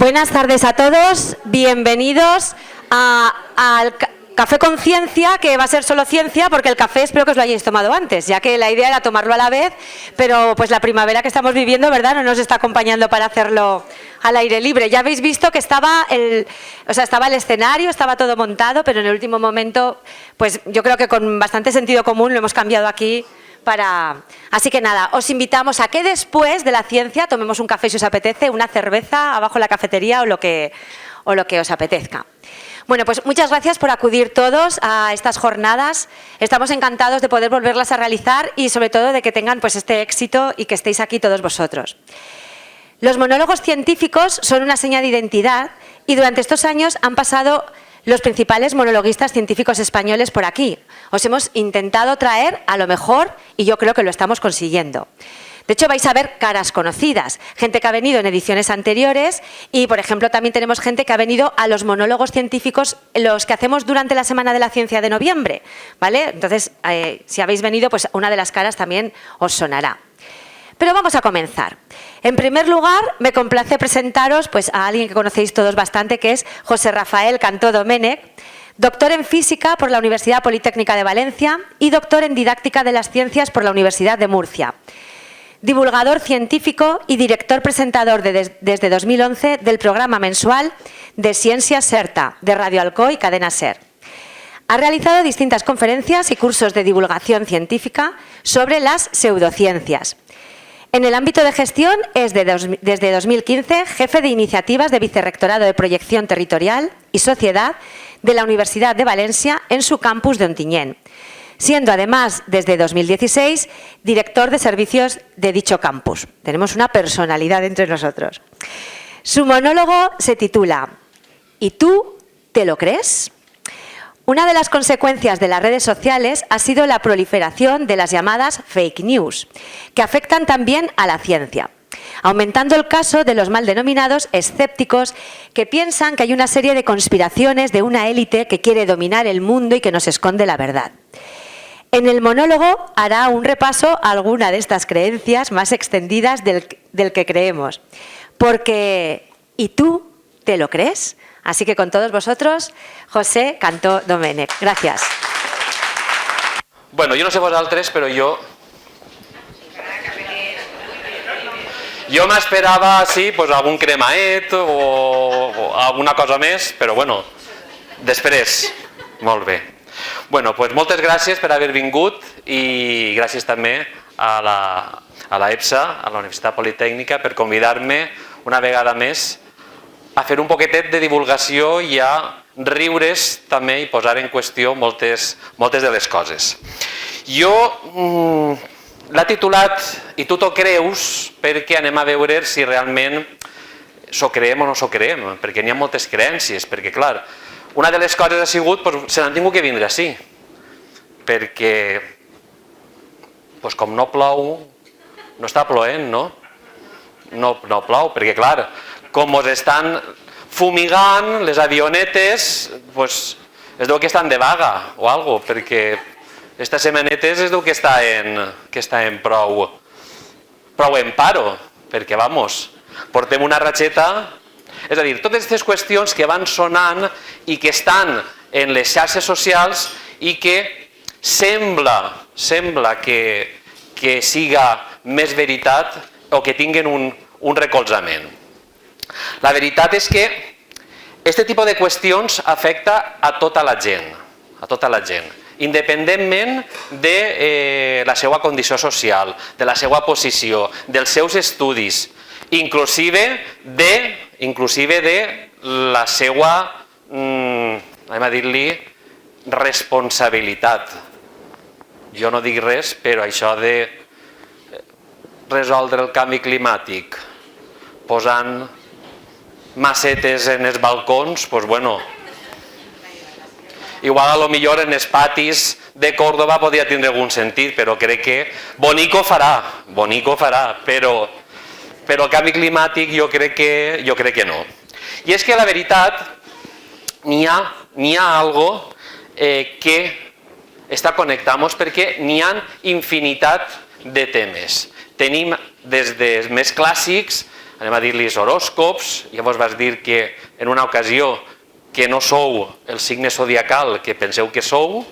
Buenas tardes a todos, bienvenidos al Café con Ciencia, que va a ser solo ciencia, porque el café espero que os lo hayáis tomado antes, ya que la idea era tomarlo a la vez, pero pues la primavera que estamos viviendo, ¿verdad?, no nos está acompañando para hacerlo al aire libre. Ya habéis visto que estaba el escenario, estaba todo montado, pero en el último momento, pues yo creo que con bastante sentido común lo hemos cambiado aquí. Así que nada, os invitamos a que después de la ciencia tomemos un café si os apetece, una cerveza abajo en la cafetería o lo que os apetezca. Bueno, pues muchas gracias por acudir todos a estas jornadas. Estamos encantados de poder volverlas a realizar y sobre todo de que tengan pues este éxito y que estéis aquí todos vosotros. Los monólogos científicos son una seña de identidad y durante estos años han pasado los principales monologuistas científicos españoles por aquí. Os hemos intentado traer a lo mejor y yo creo que lo estamos consiguiendo. De hecho, vais a ver caras conocidas, gente que ha venido en ediciones anteriores y, por ejemplo, también tenemos gente que ha venido a los monólogos científicos, los que hacemos durante la Semana de la Ciencia de noviembre, ¿vale? Entonces, si habéis venido, pues una de las caras también os sonará. Pero vamos a comenzar. En primer lugar, me complace presentaros pues, a alguien que conocéis todos bastante, que es José Rafael Cantó Domènech, doctor en Física por la Universidad Politécnica de Valencia y doctor en Didáctica de las Ciencias por la Universidad de Murcia. Divulgador científico y director presentador desde 2011 del programa mensual de Ciencia Certa de Radio Alcoy y Cadena SER. Ha realizado distintas conferencias y cursos de divulgación científica sobre las pseudociencias. En el ámbito de gestión es desde 2015 jefe de iniciativas de Vicerrectorado de Proyección Territorial y Sociedad de la Universidad de Valencia en su campus de Ontinyent, siendo además desde 2016 director de servicios de dicho campus. Tenemos una personalidad entre nosotros. Su monólogo se titula ¿Y tú te lo crees? Una de las consecuencias de las redes sociales ha sido la proliferación de las llamadas fake news, que afectan también a la ciencia, aumentando el caso de los mal denominados escépticos que piensan que hay una serie de conspiraciones de una élite que quiere dominar el mundo y que nos esconde la verdad. En el monólogo hará un repaso a alguna de estas creencias más extendidas del que creemos, porque ¿y tú te lo crees? Así que con todos vosotros, José Cantó Domènech. Gracias. Bueno, jo no sé vosaltres, però jo m'esperava, sí, pues, algun cremaet o alguna cosa més, però bueno, després. Molt bé. Bueno, pues moltes gràcies per haver vingut i gràcies també a la EPSA, a la Universitat Politècnica, per convidar-me una vegada més a fer un poquetet de divulgació i a riure's també i posar en qüestió moltes de les coses. Jo l'he titulat I tu t'ho creus perquè anem a veure si realment s'ho creem o no s'ho creem, perquè n'hi ha moltes creences, perquè clar, una de les coses ha sigut, se n'han tingut que vindre així, perquè com no plou, no està ploent, no? No plou, perquè clar, com ens estan fumigant les avionetes, es deu que estan de vaga o alguna cosa, perquè aquestes setmanetes es deu que està en prou en paro, perquè, vamos, portem una ratxeta. És a dir, totes aquestes qüestions que van sonant i que estan en les xarxes socials i que sembla que siga més veritat o que tinguin un recolzament. La veritat és que aquest tipus de qüestions afecta a tota la gent, independentment de la seva condició social, de la seva posició, dels seus estudis, inclusive de la seva, anem a dir-li, responsabilitat. Jo no dic res, però això de resoldre el canvi climàtic posant macetes en els balcons, doncs bueno, igual a lo millor en els patis de Córdoba podria tindre algun sentit, però crec que bonico farà, però el canvi climàtic jo crec que no. I és que la veritat, n'hi ha algo que està connectant-nos perquè n'hi ha infinitat de temes. Tenim des dels més clàssics anem a dir-los horòscops, llavors vas dir que en una ocasió que no sou el signe zodiacal que penseu que sou,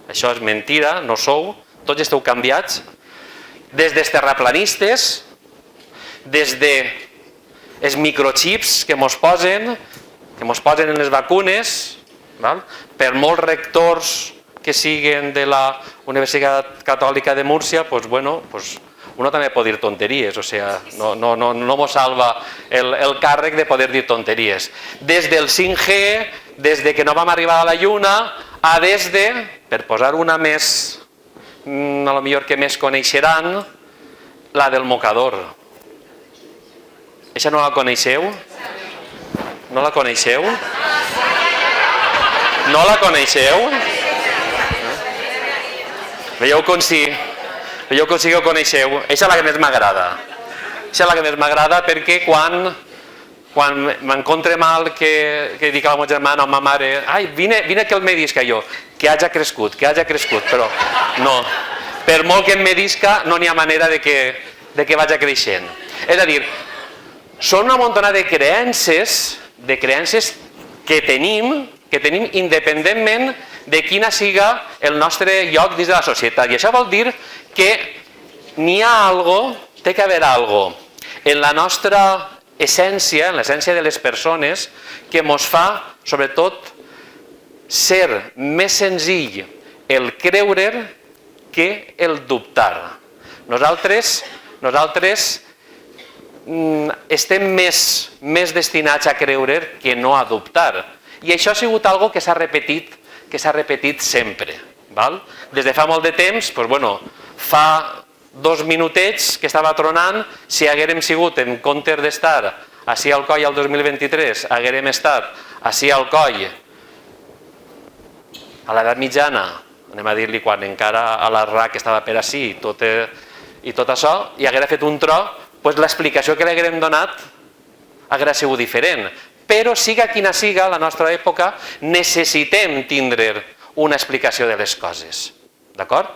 això és mentira, no sou, tots esteu canviats, des dels terraplanistes, des dels microchips que mos posen en les vacunes, per molts rectors que siguin de la Universitat Catòlica de Múrcia, uno també pot dir tonteries, o sigui, no mos salva el càrrec de poder dir tonteries. Des del 5G, des que no vam arribar a la Lluna, a des de, per posar una més, a lo millor que més coneixeran, la del mocador. Eixa no la coneixeu? No la coneixeu? No la coneixeu? Veieu com sí que ho coneixeu? Eixa és la que més m'agrada. Eixa és la que més m'agrada perquè quan m'encontre mal que dic a la meva germana o a ma mare vine que el medisca jo, que hagi crescut, però no. Per molt que em medisca no n'hi ha manera de que vagi creixent. És a dir, són una muntona de creences que tenim independentment de quina siga el nostre lloc dins de la societat. I això vol dir que n'hi ha algo, té que haver algo en la nostra essència, en l'essència de les persones, que ens fa, sobretot, ser més senzill el creure que el dubtar. Nosaltres estem més destinats a creure que no a dubtar. I això ha sigut algo que s'ha repetit sempre. Des de fa molt de temps, fa 2 minutets que estava tronant, si haguérem sigut, en comptes d'estar així al coll al 2023, haguérem estat així al coll a l'edat mitjana, anem a dir-li quan encara a la RAC estava per així i tot això, i haguera fet un tro, l'explicació que li haguérem donat haguera sigut diferent. Però siga quina siga la nostra època, necessitem tindre una explicació de les coses. D'acord?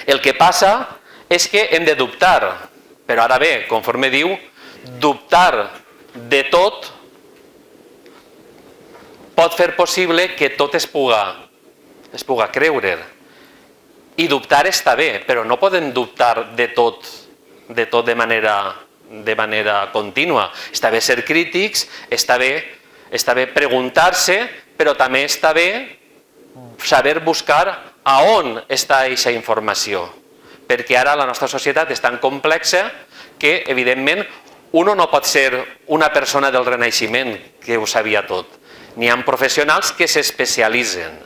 El que passa és que hem de dubtar, però ara bé, conforme diu, dubtar de tot pot fer possible que tot es puga creure. I dubtar està bé, però no podem dubtar de tot de manera contínua. Està bé ser crítics, està bé preguntar-se, però també està bé saber buscar a on està aquesta informació. Perquè ara la nostra societat és tan complexa que, evidentment, uno no pot ser una persona del Renaixement que ho sabia tot. N'hi ha professionals que s'especialitzen.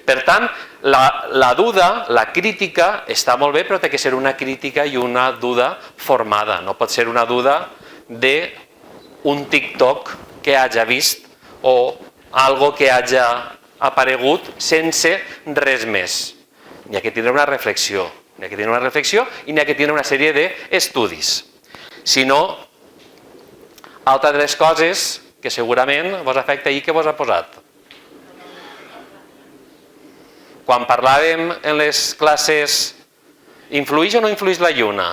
Per tant, la duda, la crítica, està molt bé, però té que ser una crítica i una duda formada. No pot ser una duda d'un TikTok que hagi vist o algo que hagi aparegut sense res més. N'hi ha que tindre una reflexió, i n'hi ha que tindre una sèrie d'estudis. Si no, altra de les coses que segurament vos afecta ahir que vos ha posat. Quan parlàvem en les classes, influeix o no influeix la lluna?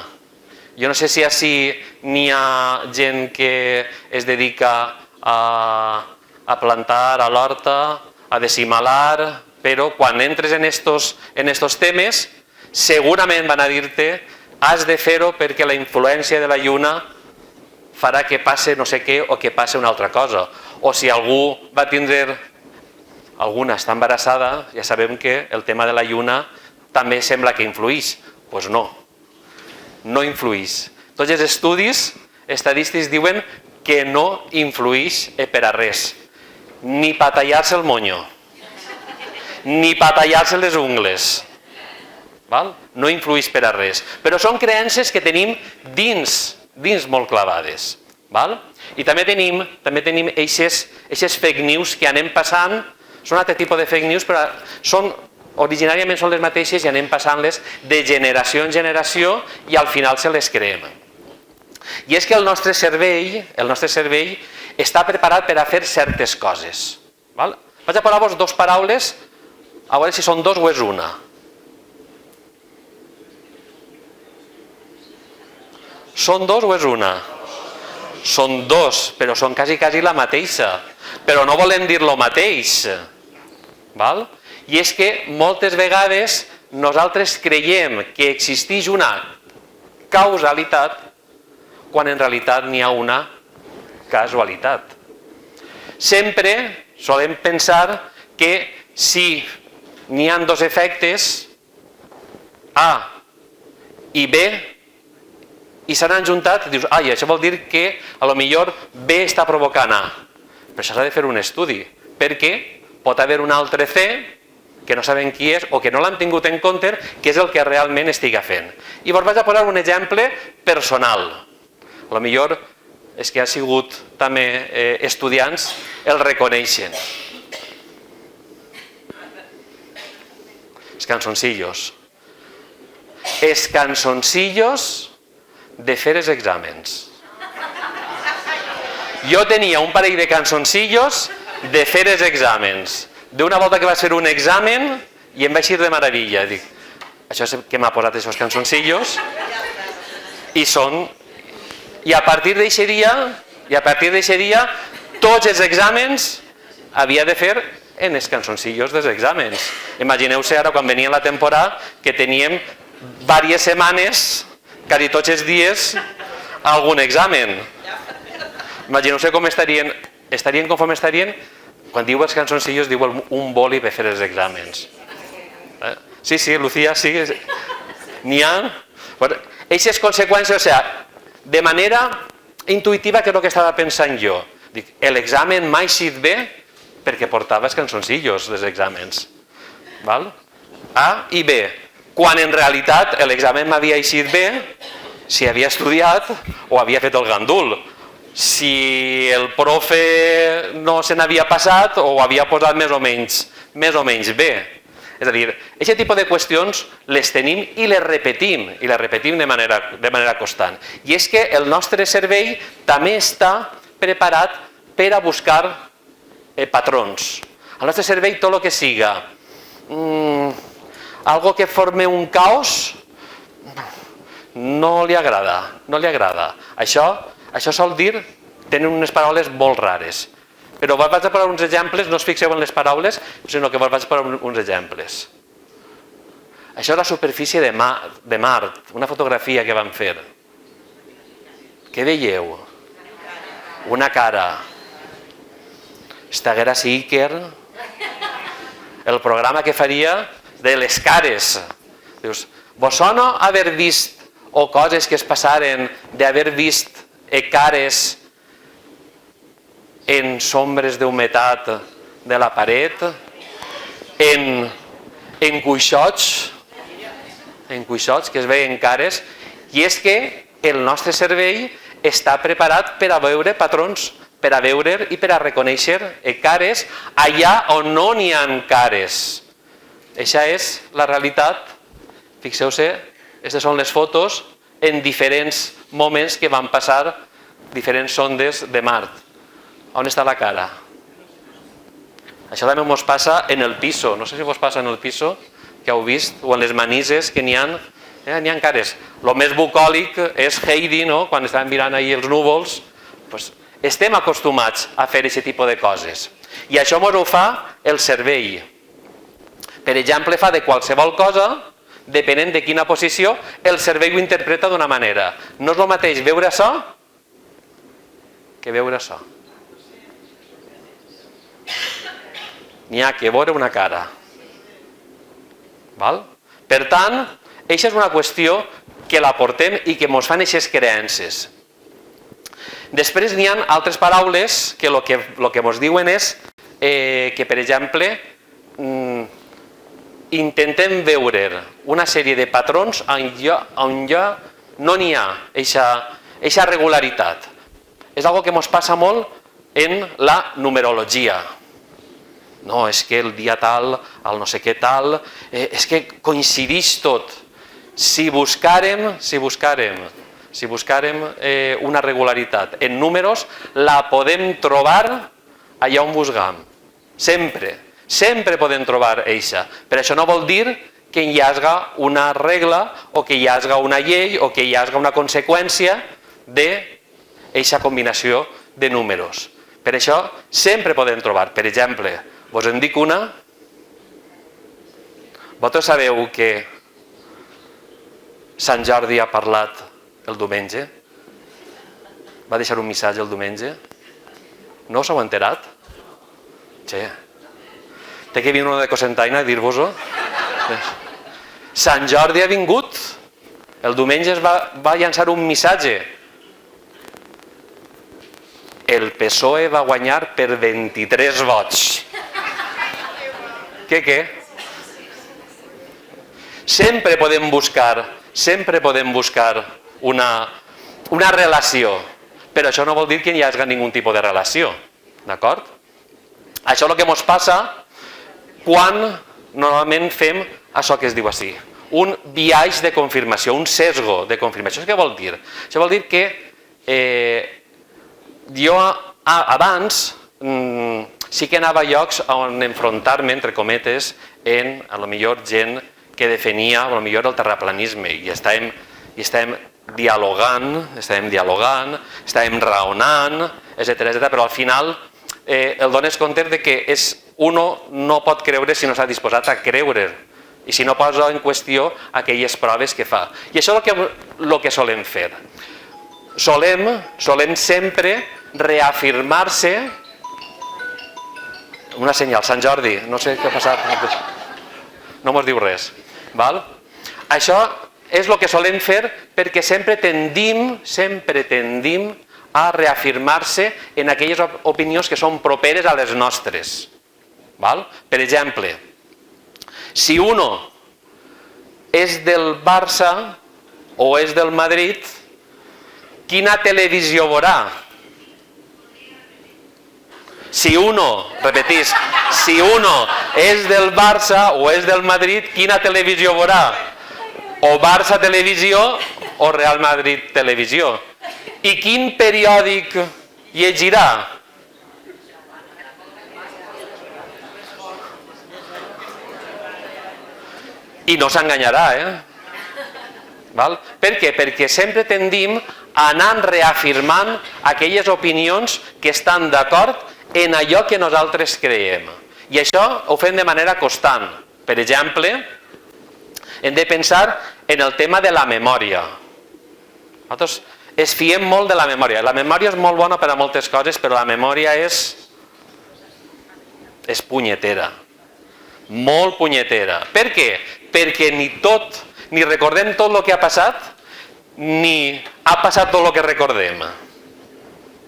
Jo no sé si així n'hi ha gent que es dedica a plantar a l'horta, a decimalar, però quan entres en estos temes, segurament van a dir-te has de fer-ho perquè la influència de la lluna farà que passe no sé què o que passe una altra cosa. O si algú va tindre, alguna està embarassada, ja sabem que el tema de la lluna també sembla que influeix. Doncs no, no influeix. Tots els estudis estadístics diuen que no influeix per a res. Ni per tallar-se el monyo, ni per tallar-se les ungles. No influeix per a res. Però són creences que tenim dins molt clavades. I també tenim aquestes fake news que anem passant. Són un altre tipus de fake news, però originàriament són les mateixes i anem passant-les de generació en generació i al final se les creem. I és que el nostre cervell està preparat per a fer certes coses. Vaig a posar-vos 2 paraules, a veure si són 2 o és una. Són dos o és una? Són dos, però són quasi la mateixa. Però no volem dir lo mateix. Val? I és que moltes vegades nosaltres creiem que existeix una causalitat quan en realitat n'hi ha una casualitat. Sempre solem pensar que si n'hi ha dos efectes, A i B, i s'han ajuntat, dius, ai, això vol dir que a lo millor B està provocant A. Però això s'ha de fer un estudi, perquè pot haver un altre C que no sabem qui és o que no l'han tingut en compte, que és el que realment estiga fent. I vos vaig a posar un exemple personal. A lo millor és que ha sigut també estudiants, el reconeixen. Els cançoncillos. Els cançoncillos de fer els exàmens. Jo tenia un parell de cançoncillos de fer els exàmens. D'una volta que vaig fer un examen i em vaig ir de meravella. Dic, això és que m'ha posat aquests cançoncillos i a partir d'aquest dia tots els exàmens havia de fer en els cançoncillos dels exàmens. Imagineu-se ara quan venia la temporada que teníem diverses setmanes, quasi tots els dies, algun examen. Imagineu-se com estarien conforme estarien quan diu els cançoncillos, diu un boli per fer els exàmens. Sí, Lucía, sí. N'hi ha... Aquestes conseqüències, o sigui, de manera intuïtiva, que és el que estava pensant jo. Dic, l'examen m'ha eixit bé perquè portava els cançoncillos dels exàmens. A i B. Quan en realitat l'examen m'havia eixit bé si havia estudiat o havia fet el gandul. Si el profe no se n'havia passat o havia posat més o menys bé. És a dir, aquest tipus de qüestions les tenim i les repetim de manera constant. I és que el nostre cervell també està preparat per a buscar patrons. Al nostre cervell tot el que siga algo que forme un caos no li agrada. Això sol dir, tenen unes paraules molt rares. Però vos vaig a posar uns exemples, no us fixeu en les paraules, sinó que vos vaig a posar uns exemples. Això és la superfície de Mart, una fotografia que vam fer. Què veieu? Una cara. Estiguera si Iker, el programa que faria de les cares. Dius, vos sona haver vist o coses que es passaren d'haver vist cares en sombres d'humetat de la paret, en cuixots que es veien cares, i és que el nostre cervell està preparat per a veure patrons, per a veure i per a reconèixer cares allà on no n'hi ha cares. Això és la realitat. Fixeu-se, aquestes són les fotos en diferents moments que van passar diferents sondes de Mart. On està la cara? Això també ens passa en el piso. No sé si us passa en el piso, que heu vist, o en les manises, que n'hi ha cares. El més bucòlic és Heidi, quan estàvem mirant ahir els núvols. Estem acostumats a fer aquest tipus de coses. I això ens ho fa el cervell. Per exemple, fa de qualsevol cosa, depenent de quina posició, el cervell ho interpreta d'una manera. No és el mateix veure això que veure això. N'hi ha que veure una cara. Per tant, això és una qüestió que la portem i que ens fan aquestes creences. Després n'hi ha altres paraules que el que ens diuen és que, per exemple, intentem veure una sèrie de patrons on ja no n'hi ha aquesta regularitat. És una cosa que ens passa molt en la numerologia. No, és que el dia tal, el no sé què tal, és que coincideix tot. Si buscàrem una regularitat en números, la podem trobar allà on buscam. Sempre podem trobar eixa. Però això no vol dir que hi hagi una regla o que hi hagi una llei o que hi hagi una conseqüència d'aquesta combinació de números. Per això sempre podem trobar, per exemple, vos en dic una. Vosaltres sabeu que Sant Jordi ha parlat el diumenge? Va deixar un missatge el diumenge? No us heu enterat? Sí. Té que vindre una de Cocentaina a dir-vos-ho. Sant Jordi ha vingut. El diumenge es va llançar un missatge. El PSOE va guanyar per 23 vots. Què? Sempre podem buscar una relació, però això no vol dir que no hi hagi ningun tipus de relació, d'acord? Això és el que ens passa quan normalment fem això que es diu així, un biaix de confirmació, un sesgo de confirmació. Això què vol dir? Això vol dir que jo abans sí que anava a llocs on enfrontar-me, entre cometes, en a lo millor gent que defenia a lo millor el terraplanisme i estàvem dialogant, estàvem raonant, etc. Però al final el dones compte de que uno no pot creure si no s'ha disposat a creure i si no posa en qüestió aquelles proves que fa. I això és el que solem fer. Solem sempre reafirmar-se. Una senyal, Sant Jordi, no sé què ha passat, no mos diu res. Això és el que solem fer perquè sempre tendim a reafirmar-se en aquelles opinions que són properes a les nostres. Per exemple, si uno és del Barça o és del Madrid, quina televisió veurà? Si uno és del Barça o és del Madrid, quina televisió veurà? O Barça Televisió o Real Madrid Televisió. I quin periòdic llegirà? I no s'enganyarà, Per què? Perquè sempre tendim a anar reafirmant aquelles opinions que estan d'acord en allò que nosaltres creiem. I això ho fem de manera constant. Per exemple, hem de pensar en el tema de la memòria. Nosaltres es fiem molt de la memòria. La memòria és molt bona per a moltes coses, però la memòria és punyetera. Molt punyetera. Per què? Perquè ni recordem tot el que ha passat, ni ha passat tot el que recordem.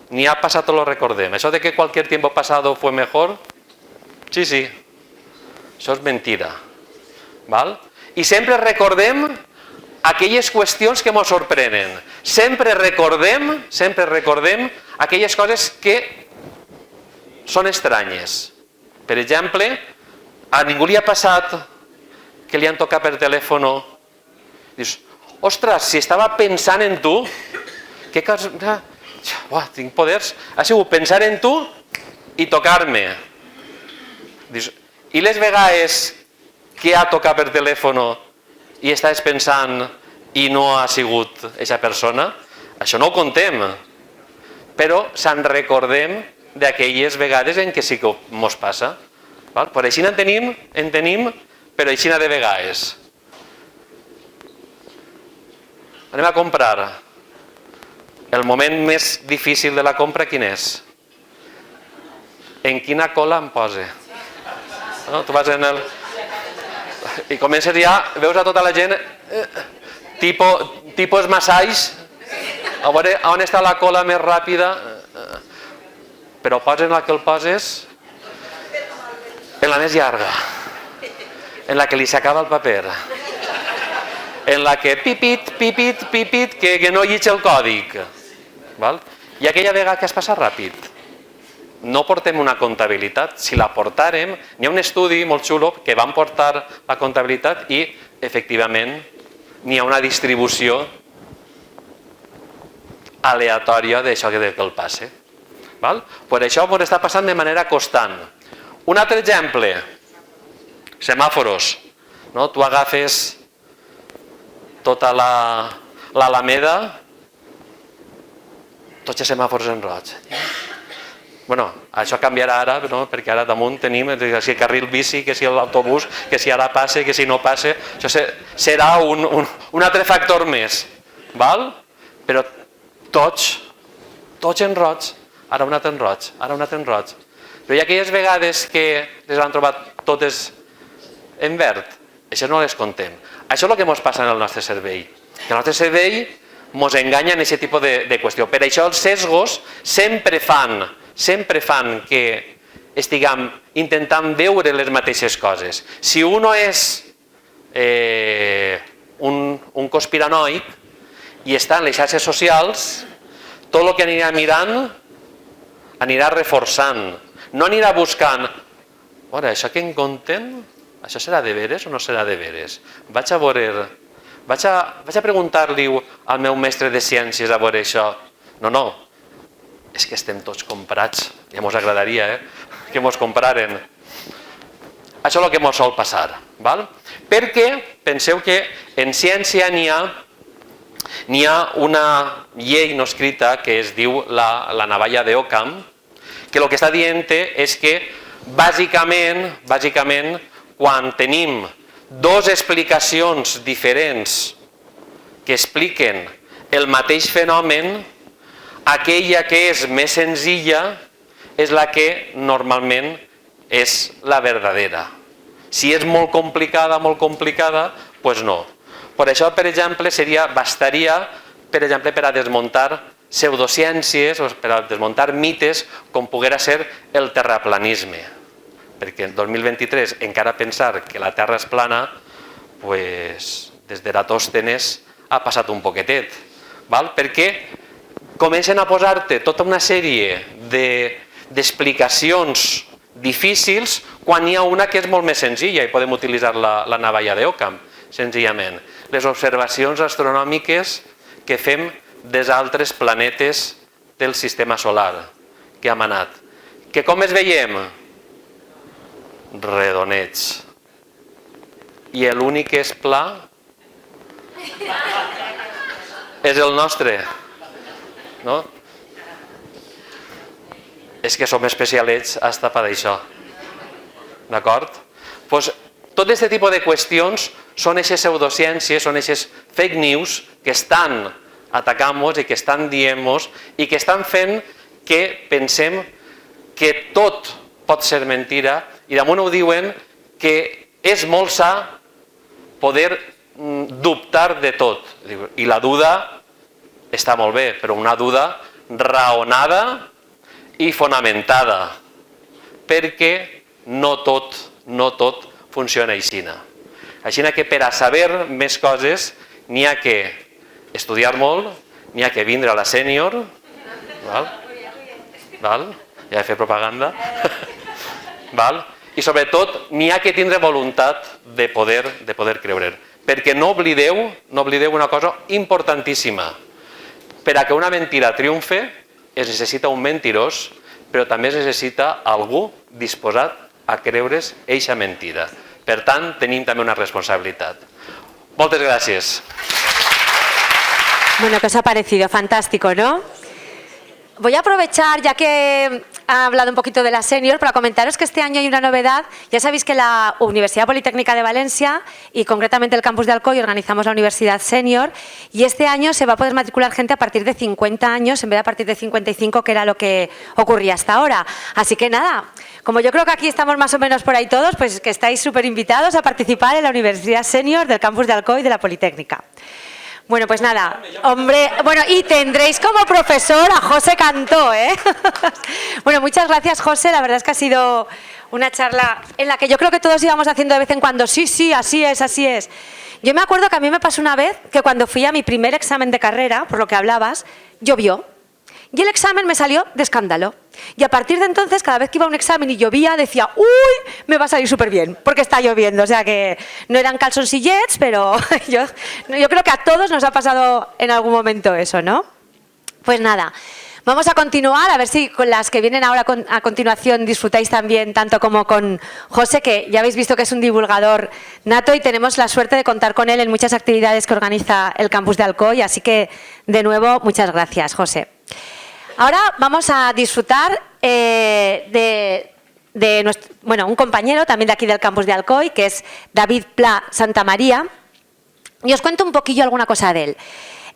Ni ha pasado todo lo recordem. Eso de que cualquier tiempo pasado fue mejor, sí, això és mentira. I sempre recordem aquelles qüestions que ens sorprenen. Sempre recordem aquelles coses que són estranyes. Per exemple, a ningú li ha passat que li han tocat per telèfon. Dius, ostres, si estava pensant en tu, què cosa... tinc poders, ha sigut pensar en tu i tocar-me. I les vegades que ha tocat per telèfon i estàs pensant i no ha sigut aquesta persona, això no ho contem, però se'n recordem d'aquelles vegades en què sí que ens passa. Per així en tenim, però així de vegades. Anem a comprar. El moment més difícil de la compra quin és? En quina cola em posa? Tu vas en el... I comences ja, veus a tota la gent tipus massais, a veure on està la cola més ràpida, però posen la que el poses en la més llarga, en la que li s'acaba el paper, en la que pipit, que no llig el còdic. I aquella vegada que has passat ràpid, no portem una comptabilitat. Si la portàrem, hi ha un estudi molt xulo que van portar la comptabilitat i, efectivament, n'hi ha una distribució aleatòria d'això que el passe. Per això ens està passant de manera constant. Un altre exemple, semàforos. Tu agafes tota l'Alameda tots els semàfors en roig. Bueno, això canviarà ara, no? Perquè ara damunt tenim si el carril bici, que si l'autobús, que si ara passe, que si no passe. Això serà un altre factor més. Val? Però tots en roig, ara un altre en roig, ara un altre en roig. Però hi ha aquelles vegades que les han trobat totes en verd, això no les contem. Això és el que ens passa en el nostre cervell. El nostre cervell ens enganya en aquest tipus de qüestió. Per això els sesgos sempre fan que estiguem intentant veure les mateixes coses. Si un és un conspiranoic i està en les xarxes socials, tot el que anirà mirant anirà reforçant. No anirà buscant, això que em conten, això serà de veres o no serà de veres? Vaig a preguntar-li al meu mestre de ciències a veure això. No, és que estem tots comprats. Ja ens agradaria que ens compraren. Això és el que ens sol passar. Perquè penseu que en ciència n'hi ha una llei no escrita que es diu la navalla d'Occam, que el que està dient és que bàsicament quan tenim dues explicacions diferents que expliquen el mateix fenomen, aquella que és més senzilla és la que normalment és la verdadera. Si és molt complicada, doncs no. Per això, per exemple, bastaria per a desmuntar pseudociències o per a desmuntar mites com poguera ser el terraplanisme. Perquè en 2023 encara pensar que la Terra és plana, des d'Eratòstenes ha passat un poquetet. Perquè comencen a posar-te tota una sèrie d'explicacions difícils quan n'hi ha una que és molt més senzilla i podem utilitzar la navalla d'Occam, senzillament. Les observacions astronòmiques que fem dels altres planetes del sistema solar que hem anat. Que com es veiem? Redonets. I l'únic que és pla és el nostre. No? És que som especialets hasta per això. D'acord? Doncs tot aquest tipus de qüestions són aquestes pseudociències, són aquestes fake news que estan atacant-nos i que estan dient-nos i que estan fent que pensem que tot pot ser mentira i damunt ho diuen que és molt sa poder dubtar de tot. I la duda està molt bé, però una duda raonada i fonamentada, perquè no tot funciona així. Així que per a saber més coses n'hi ha que estudiar molt, n'hi ha que vindre a la sènior, ja he fet propaganda, i sobretot n'hi ha que tindre voluntat de poder creure. Perquè no oblideu una cosa importantíssima. Per a que una mentira triomfe es necessita un mentirós, però també es necessita algú disposat a creure's eixa mentira. Per tant, tenim també una responsabilitat. Moltes gràcies. Bueno, ¿qué os ha parecido? Fantástico, ¿no? Voy a aprovechar, ya que ha hablado un poquito de la senior, para comentaros que este año hay una novedad. Ya sabéis que la Universidad Politécnica de Valencia y concretamente el campus de Alcoy organizamos la Universidad Senior y este año se va a poder matricular gente a partir de 50 años en vez de a partir de 55, que era lo que ocurría hasta ahora. Así que nada, como yo creo que aquí estamos más o menos por ahí todos, pues que estáis súper invitados a participar en la Universidad Senior del campus de Alcoy de la Politécnica. Bueno, pues nada, hombre, bueno, y tendréis como profesor a José Cantó, ¿eh? Bueno, muchas gracias, José, la verdad es que ha sido una charla en la que yo creo que todos íbamos haciendo de vez en cuando, sí, así es, así es. Yo me acuerdo que a mí me pasó una vez que cuando fui a mi primer examen de carrera, por lo que hablabas, llovió. Y el examen me salió de escándalo. Y a partir de entonces, cada vez que iba a un examen y llovía, decía, ¡uy! Me va a salir súper bien, porque está lloviendo. O sea que no eran calzoncillets, pero yo creo que a todos nos ha pasado en algún momento eso, ¿no? Pues nada, vamos a continuar, a ver si con las que vienen ahora a continuación disfrutáis también, tanto como con José, que ya habéis visto que es un divulgador nato y tenemos la suerte de contar con él en muchas actividades que organiza el campus de Alcoy. Así que, de nuevo, muchas gracias, José. Ahora vamos a disfrutar un compañero también de aquí del campus de Alcoy, que es David Pla Santamaría, y os cuento un poquillo alguna cosa de él.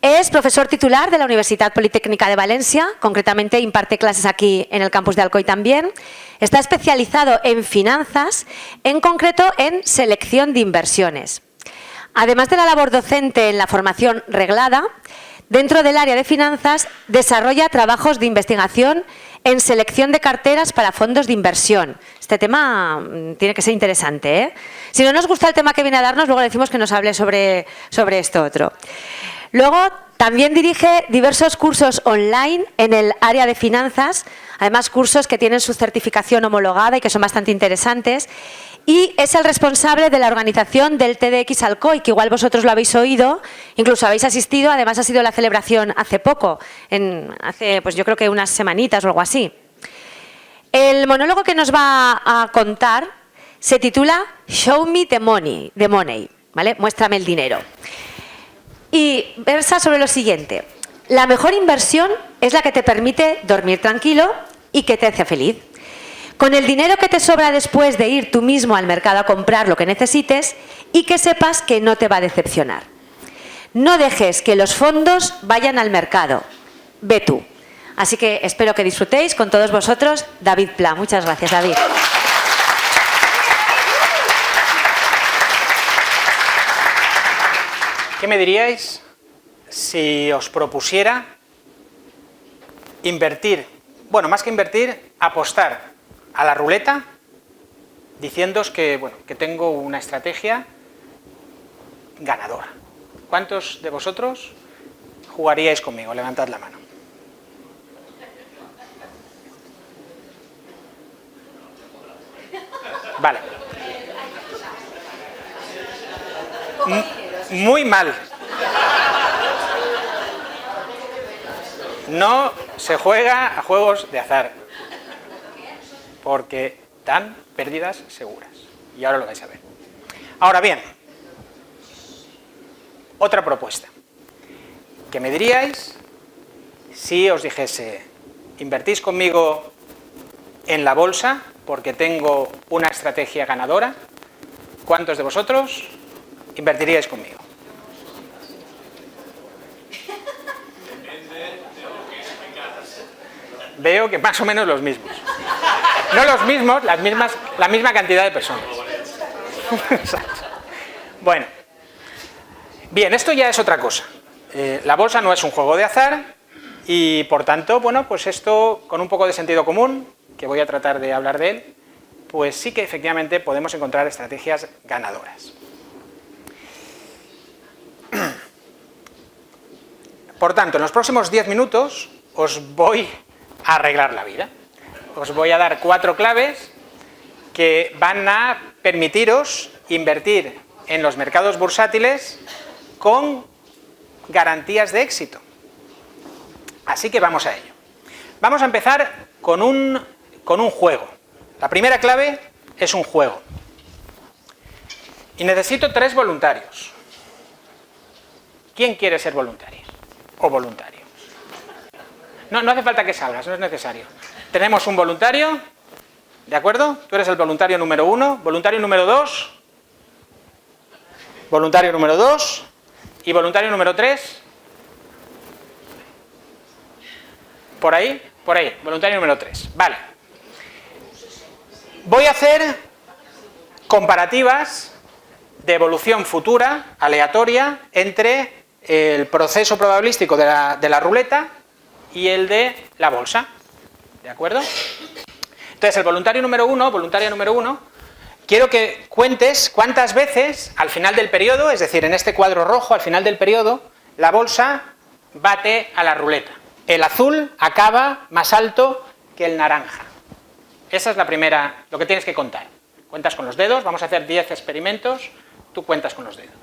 Es profesor titular de la Universitat Politécnica de Valencia, concretamente imparte clases aquí en el campus de Alcoy también. Está especializado en finanzas, en concreto en selección de inversiones. Además de la labor docente en la formación reglada, dentro del área de finanzas desarrolla trabajos de investigación en selección de carteras para fondos de inversión. Este tema tiene que ser interesante, ¿eh? Si no nos gusta el tema que viene a darnos, luego le decimos que nos hable sobre esto otro. Luego, también dirige diversos cursos online en el área de finanzas, además cursos que tienen su certificación homologada y que son bastante interesantes. Y es el responsable de la organización del TEDx Alcoy, que igual vosotros lo habéis oído, incluso habéis asistido, además ha sido la celebración hace poco, hace pues yo creo que unas semanitas o algo así. El monólogo que nos va a contar se titula Show me the money, ¿vale? Muéstrame el dinero. Y versa sobre lo siguiente: la mejor inversión es la que te permite dormir tranquilo y que te hace feliz. Con el dinero que te sobra después de ir tú mismo al mercado a comprar lo que necesites y que sepas que no te va a decepcionar. No dejes que los fondos vayan al mercado, ve tú. Así que espero que disfrutéis con todos vosotros, David Pla. Muchas gracias, David. ¿Qué me diríais si os propusiera invertir, bueno, más que invertir, apostar a la ruleta diciéndoos que tengo una estrategia ganadora? ¿Cuántos de vosotros jugaríais conmigo? Levantad la mano. Vale. Muy mal. No se juega a juegos de azar, porque dan pérdidas seguras. Y ahora lo vais a ver. Ahora bien, otra propuesta. ¿Qué me diríais si os dijese, invertís conmigo en la bolsa porque tengo una estrategia ganadora? ¿Cuántos de vosotros invertiríais conmigo? Veo que más o menos los mismos. No los mismos, la misma cantidad de personas. Bueno. Bien, esto ya es otra cosa. La bolsa no es un juego de azar y, por tanto, bueno, pues esto, con un poco de sentido común, que voy a tratar de hablar de él, pues sí que efectivamente podemos encontrar estrategias ganadoras. Por tanto, en los próximos 10 minutos os voy a arreglar la vida. Os voy a dar 4 claves que van a permitiros invertir en los mercados bursátiles con garantías de éxito. Así que vamos a ello. Vamos a empezar con un juego. La primera clave es un juego. Y necesito 3 voluntarios. ¿Quién quiere ser voluntario o voluntario? No hace falta que salgas, no es necesario. Tenemos un voluntario, ¿de acuerdo? Tú eres el voluntario número 1, voluntario número 2, voluntario número 2 y voluntario número 3. ¿Por ahí? Por ahí, voluntario número 3. Vale. Voy a hacer comparativas de evolución futura, aleatoria, entre el proceso probabilístico de la ruleta y el de la bolsa. ¿De acuerdo? Entonces, el voluntario número 1, voluntaria número 1, quiero que cuentes cuántas veces al final del periodo, es decir, en este cuadro rojo, al final del periodo, la bolsa bate a la ruleta. El azul acaba más alto que el naranja. Esa es la primera, lo que tienes que contar. Cuentas con los dedos, vamos a hacer 10 experimentos, tú cuentas con los dedos.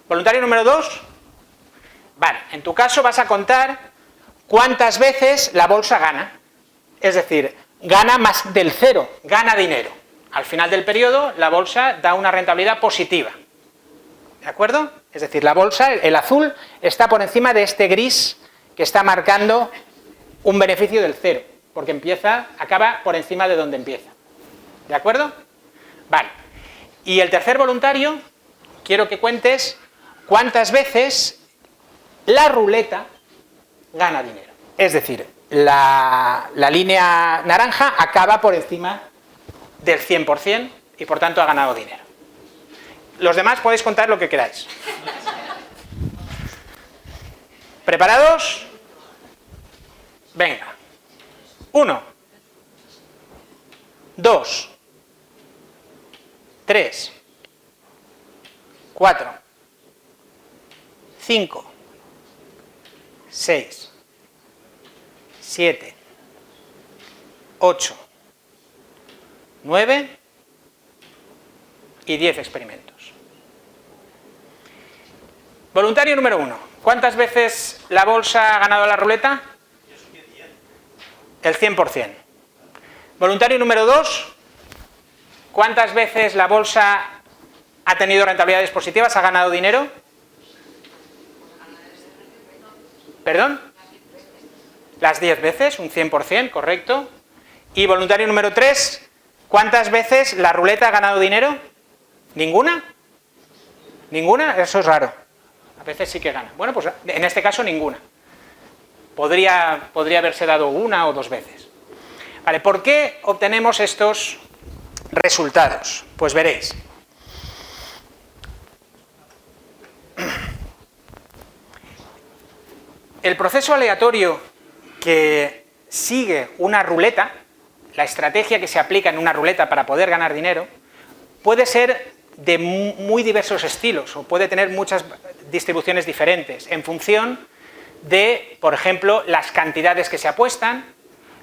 Voluntario número 2, vale, en tu caso vas a contar cuántas veces la bolsa gana. Es decir, gana más del cero, gana dinero. Al final del periodo, la bolsa da una rentabilidad positiva. ¿De acuerdo? Es decir, la bolsa, el azul, está por encima de este gris que está marcando un beneficio del 0, porque acaba por encima de donde empieza. ¿De acuerdo? Vale. Y el tercer voluntario, quiero que cuentes cuántas veces la ruleta gana dinero. Es decir, la línea naranja acaba por encima del 100% y por tanto ha ganado dinero. Los demás podéis contar lo que queráis. ¿Preparados? Venga. 1, 2, 3, 4, 5, 6, 7, 8, 9 y 10 experimentos. Voluntario número 1. ¿Cuántas veces la bolsa ha ganado la ruleta? El 100%. Voluntario número 2. ¿Cuántas veces la bolsa ha tenido rentabilidades positivas, ha ganado dinero? ¿Perdón? Las 10 veces, un 100%, correcto. Y voluntario número 3. ¿Cuántas veces la ruleta ha ganado dinero? ¿Ninguna? ¿Ninguna? Eso es raro. A veces sí que gana. Bueno, pues en este caso ninguna. Podría haberse dado una o dos veces. Vale, ¿por qué obtenemos estos resultados? Pues veréis. El proceso aleatorio que sigue una ruleta, la estrategia que se aplica en una ruleta para poder ganar dinero, puede ser de muy diversos estilos o puede tener muchas distribuciones diferentes en función de, por ejemplo, las cantidades que se apuestan,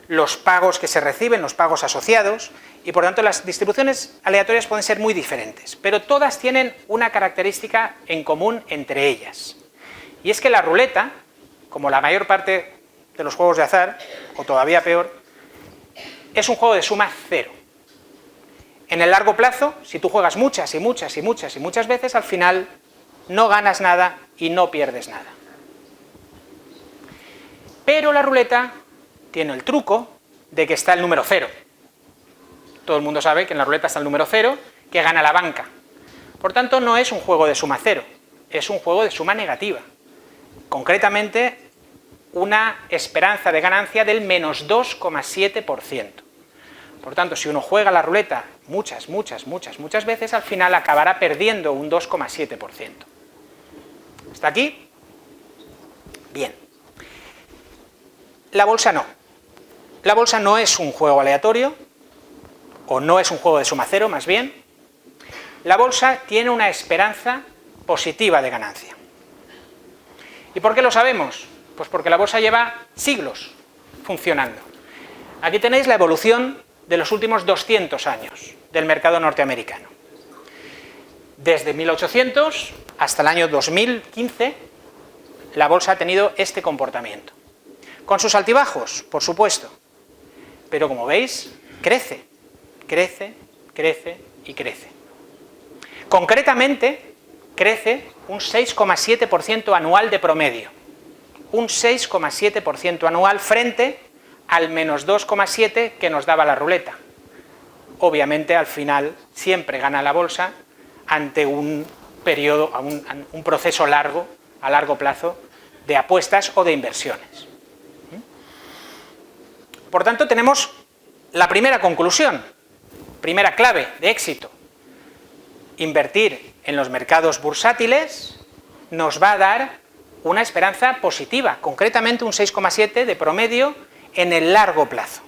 los pagos que se reciben, los pagos asociados, y por lo tanto las distribuciones aleatorias pueden ser muy diferentes, pero todas tienen una característica en común entre ellas, y es que la ruleta, como la mayor parte de los juegos de azar, o todavía peor, es un juego de suma cero. En el largo plazo, si tú juegas muchas y muchas y muchas y muchas veces, al final no ganas nada y no pierdes nada. Pero la ruleta tiene el truco de que está el número 0. Todo el mundo sabe que en la ruleta está el número 0, que gana la banca. Por tanto, no es un juego de suma cero, es un juego de suma negativa. Concretamente, una esperanza de ganancia del menos 2,7%. Por tanto, si uno juega la ruleta muchas veces, al final acabará perdiendo un 2,7%. ¿Está aquí? Bien. La bolsa no. La bolsa no es un juego aleatorio, o no es un juego de suma cero, más bien. La bolsa tiene una esperanza positiva de ganancia. ¿Y por qué lo sabemos? Pues porque la bolsa lleva siglos funcionando. Aquí tenéis la evolución de los últimos 200 años del mercado norteamericano. Desde 1800 hasta el año 2015, la bolsa ha tenido este comportamiento. Con sus altibajos, por supuesto, pero como veis, crece, crece, crece y crece. Concretamente, crece un 6,7% anual de promedio. Un 6,7% anual frente al menos 2,7% que nos daba la ruleta. Obviamente, al final, siempre gana la bolsa ante un periodo, un proceso largo, a largo plazo, de apuestas o de inversiones. Por tanto, tenemos la primera conclusión, primera clave de éxito. Invertir en los mercados bursátiles nos va a dar una esperanza positiva, concretamente un 6,7% de promedio en el largo plazo.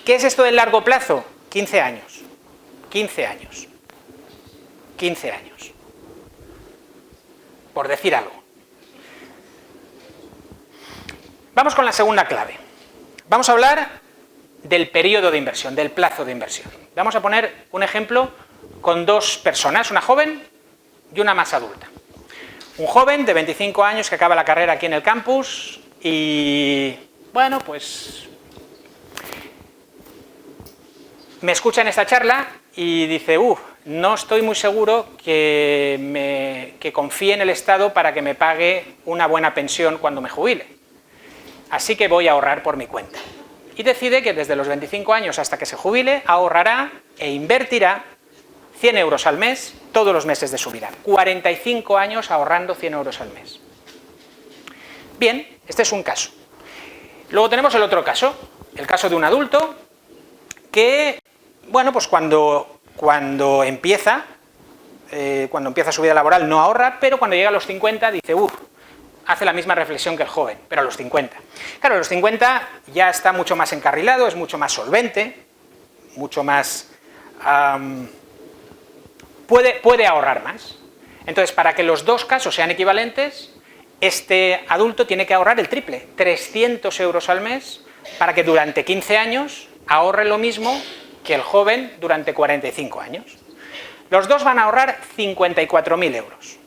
¿Qué es esto del largo plazo? 15 años. 15 años. 15 años. Por decir algo. Vamos con la segunda clave. Vamos a hablar del periodo de inversión, del plazo de inversión. Vamos a poner un ejemplo con dos personas, una joven y una más adulta. Un joven de 25 años que acaba la carrera aquí en el campus y, bueno, pues me escucha en esta charla y dice, no estoy muy seguro que confíe en el Estado para que me pague una buena pensión cuando me jubile. así que voy a ahorrar por mi cuenta. Y decide que desde los 25 años hasta que se jubile, ahorrará e invertirá 100 euros al mes todos los meses de su vida. 45 años ahorrando 100 euros al mes. Bien, este es un caso. Luego tenemos el otro caso, el caso de un adulto que, bueno, pues cuando empieza su vida laboral no ahorra, pero cuando llega a los 50 dice, hace la misma reflexión que el joven, pero a los 50. Claro, a los 50 ya está mucho más encarrilado, es mucho más solvente, mucho más... puede ahorrar más. Entonces, para que los dos casos sean equivalentes, este adulto tiene que ahorrar el triple, 300 euros al mes, para que durante 15 años ahorre lo mismo que el joven durante 45 años. Los dos van a ahorrar 54.000 euros.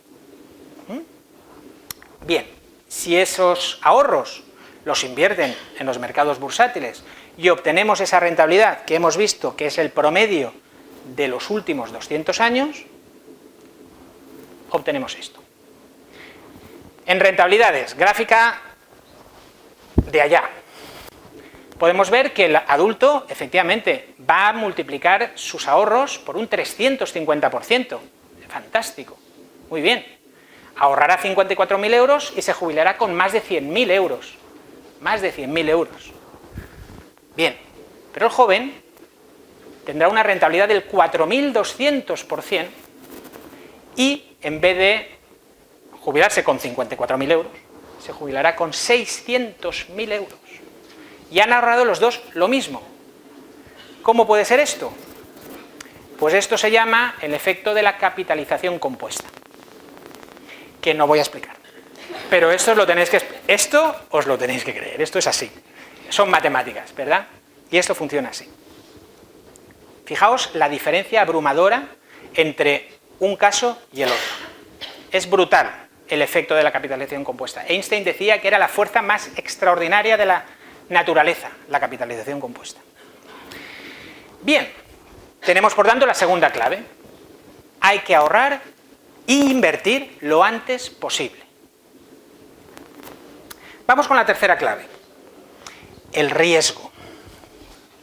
Bien, si esos ahorros los invierten en los mercados bursátiles y obtenemos esa rentabilidad que hemos visto que es el promedio de los últimos 200 años, obtenemos esto. En rentabilidades, gráfica de allá, podemos ver que el adulto efectivamente va a multiplicar sus ahorros por un 350%. Fantástico, muy bien. Ahorrará 54.000 euros y se jubilará con más de 100.000 euros. Más de 100.000 euros. Bien, pero el joven tendrá una rentabilidad del 4.200% y en vez de jubilarse con 54.000 euros, se jubilará con 600.000 euros. Y han ahorrado los dos lo mismo. ¿Cómo puede ser esto? Pues esto se llama el efecto de la capitalización compuesta, que no voy a explicar. Pero esto os lo tenéis que creer, esto es así. Son matemáticas, ¿verdad? Y esto funciona así. Fijaos la diferencia abrumadora entre un caso y el otro. Es brutal el efecto de la capitalización compuesta. Einstein decía que era la fuerza más extraordinaria de la naturaleza, la capitalización compuesta. Bien, tenemos por tanto la segunda clave. Hay que ahorrar e invertir lo antes posible. Vamos con la tercera clave. El riesgo.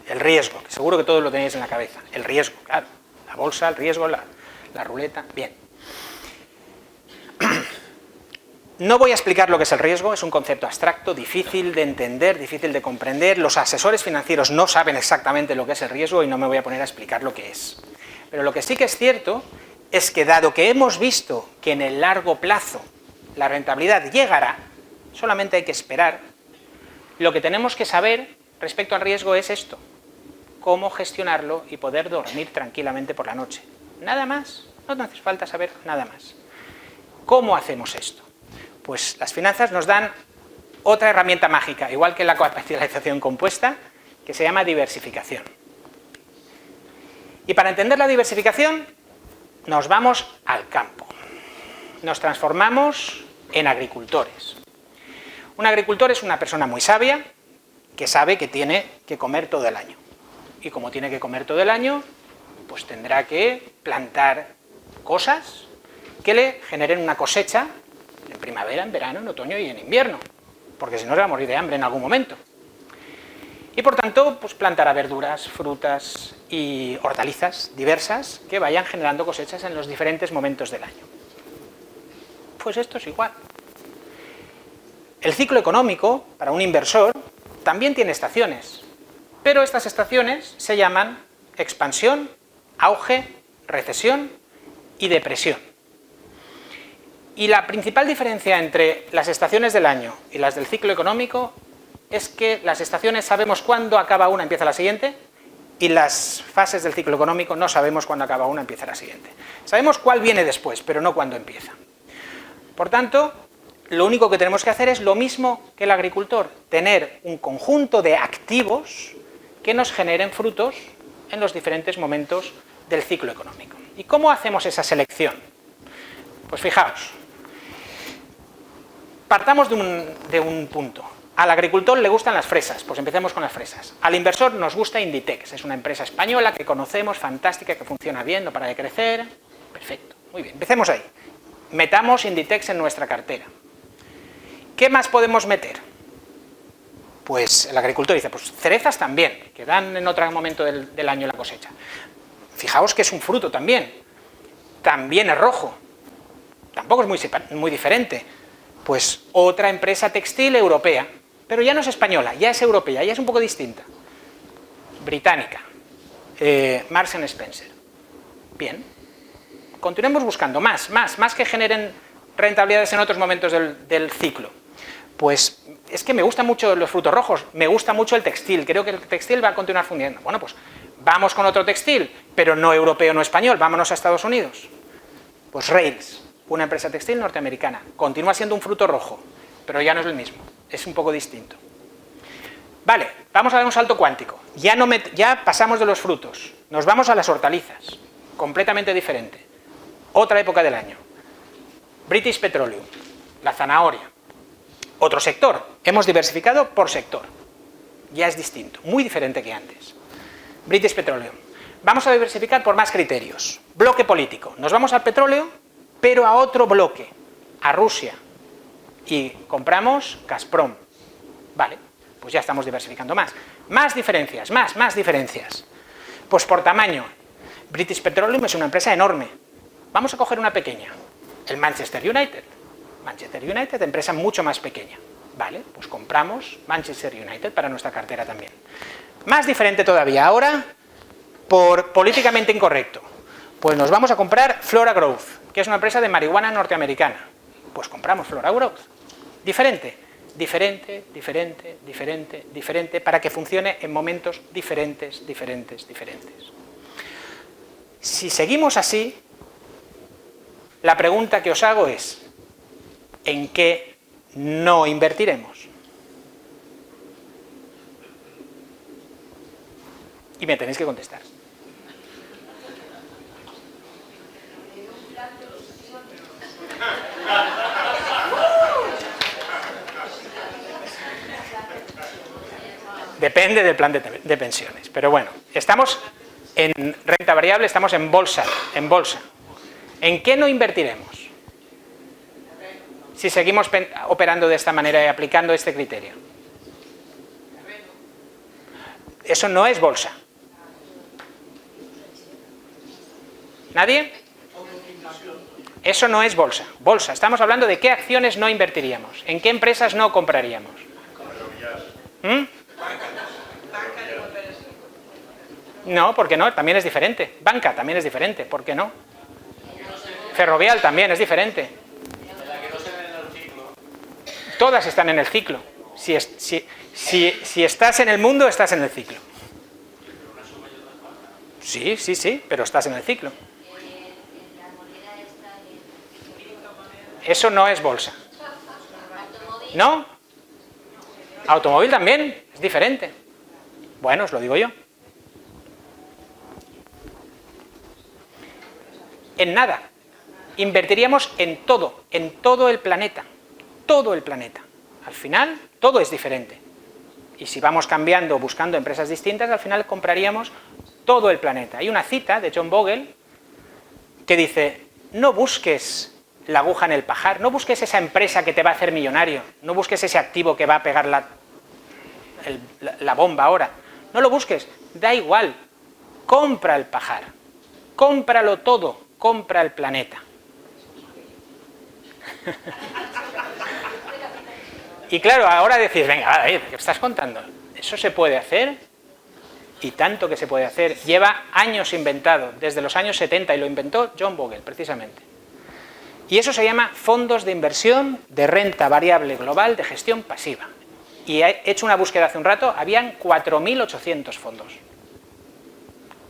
El riesgo, que seguro que todos lo tenéis en la cabeza. El riesgo, claro. La bolsa, el riesgo, la ruleta. Bien. No voy a explicar lo que es el riesgo, es un concepto abstracto, difícil de entender, difícil de comprender. Los asesores financieros no saben exactamente lo que es el riesgo y no me voy a poner a explicar lo que es. Pero lo que sí que es cierto es que dado que hemos visto que en el largo plazo la rentabilidad llegará, solamente hay que esperar, lo que tenemos que saber respecto al riesgo es esto: cómo gestionarlo y poder dormir tranquilamente por la noche. Nada más, no hace falta saber nada más. ¿Cómo hacemos esto? Pues las finanzas nos dan otra herramienta mágica, igual que la capitalización compuesta, que se llama diversificación. Y para entender la diversificación, nos vamos al campo. Nos transformamos en agricultores. Un agricultor es una persona muy sabia, que sabe que tiene que comer todo el año. Y como tiene que comer todo el año, pues tendrá que plantar cosas que le generen una cosecha en primavera, en verano, en otoño y en invierno, porque si no se va a morir de hambre en algún momento. Y por tanto, pues plantará verduras, frutas y hortalizas diversas que vayan generando cosechas en los diferentes momentos del año. Pues esto es igual. El ciclo económico, para un inversor, también tiene estaciones, pero estas estaciones se llaman expansión, auge, recesión y depresión. Y la principal diferencia entre las estaciones del año y las del ciclo económico es que las estaciones sabemos cuándo acaba una, empieza la siguiente, y las fases del ciclo económico no sabemos cuándo acaba una, empieza la siguiente. Sabemos cuál viene después, pero no cuándo empieza. Por tanto, lo único que tenemos que hacer es lo mismo que el agricultor, tener un conjunto de activos que nos generen frutos en los diferentes momentos del ciclo económico. ¿Y cómo hacemos esa selección? Pues fijaos, partamos de un punto. Al agricultor le gustan las fresas, pues empecemos con las fresas. Al inversor nos gusta Inditex, es una empresa española que conocemos, fantástica, que funciona bien, no para de crecer. Perfecto, muy bien, empecemos ahí. Metamos Inditex en nuestra cartera. ¿Qué más podemos meter? Pues el agricultor dice, pues cerezas también, que dan en otro momento del año la cosecha. Fijaos que es un fruto también es rojo, tampoco es muy diferente. Pues otra empresa textil europea, pero ya no es española, ya es europea, ya es un poco distinta. Británica, Marks & Spencer. Bien, continuemos buscando más que generen rentabilidades en otros momentos del ciclo. Pues es que me gustan mucho los frutos rojos, me gusta mucho el textil, creo que el textil va a continuar funcionando. Bueno, pues vamos con otro textil, pero no europeo, no español, vámonos a Estados Unidos. Pues Rails, una empresa textil norteamericana, continúa siendo un fruto rojo, pero ya no es el mismo, es un poco distinto. Vale, vamos a dar un salto cuántico, ya pasamos de los frutos, nos vamos a las hortalizas, completamente diferente, otra época del año. British Petroleum, la zanahoria, otro sector, hemos diversificado por sector, ya es distinto, muy diferente que antes. British Petroleum, vamos a diversificar por más criterios. Bloque político, nos vamos al petróleo, pero a otro bloque, a Rusia, y compramos Gazprom. Vale, pues ya estamos diversificando más. Más diferencias, más diferencias. Pues por tamaño, British Petroleum es una empresa enorme. Vamos a coger una pequeña, el Manchester United. Manchester United, empresa mucho más pequeña. Vale, pues compramos Manchester United para nuestra cartera también. Más diferente todavía, ahora, por políticamente incorrecto, pues nos vamos a comprar Flora Growth, que es una empresa de marihuana norteamericana. Pues compramos Flora Growth. Diferente, para que funcione en momentos diferentes. Si seguimos así, la pregunta que os hago es, ¿en qué no invertiremos? Y me tenéis que contestar. Depende del plan de pensiones, pero bueno, estamos en renta variable, estamos en bolsa. ¿En qué no invertiremos? Si seguimos operando de esta manera y aplicando este criterio. Eso no es bolsa. ¿Nadie? Eso no es bolsa. Bolsa, estamos hablando de qué acciones no invertiríamos, en qué empresas no compraríamos. No, ¿por qué no? También es diferente. Banca también es diferente, ¿por qué no? Ferrovial también es diferente. Todas están en el ciclo. Si estás en el mundo, estás en el ciclo. Sí, pero estás en el ciclo. Eso no es bolsa. ¿No? Automóvil también, es diferente. Bueno, os lo digo yo. En nada. Invertiríamos en todo el planeta. Todo el planeta. Al final, todo es diferente. Y si vamos cambiando, buscando empresas distintas, al final compraríamos todo el planeta. Hay una cita de John Bogle que dice, no busques la aguja en el pajar, no busques esa empresa que te va a hacer millonario, no busques ese activo que va a pegar la bomba ahora, no lo busques, da igual, compra el pajar, cómpralo todo, compra el planeta. Y claro, ahora decís, venga, David, ¿qué estás contando? ¿Eso se puede hacer? Y tanto que se puede hacer. Lleva años inventado, desde los años 70, y lo inventó John Bogle, precisamente. Y eso se llama fondos de inversión de renta variable global de gestión pasiva. Y he hecho una búsqueda hace un rato, habían 4.800 fondos.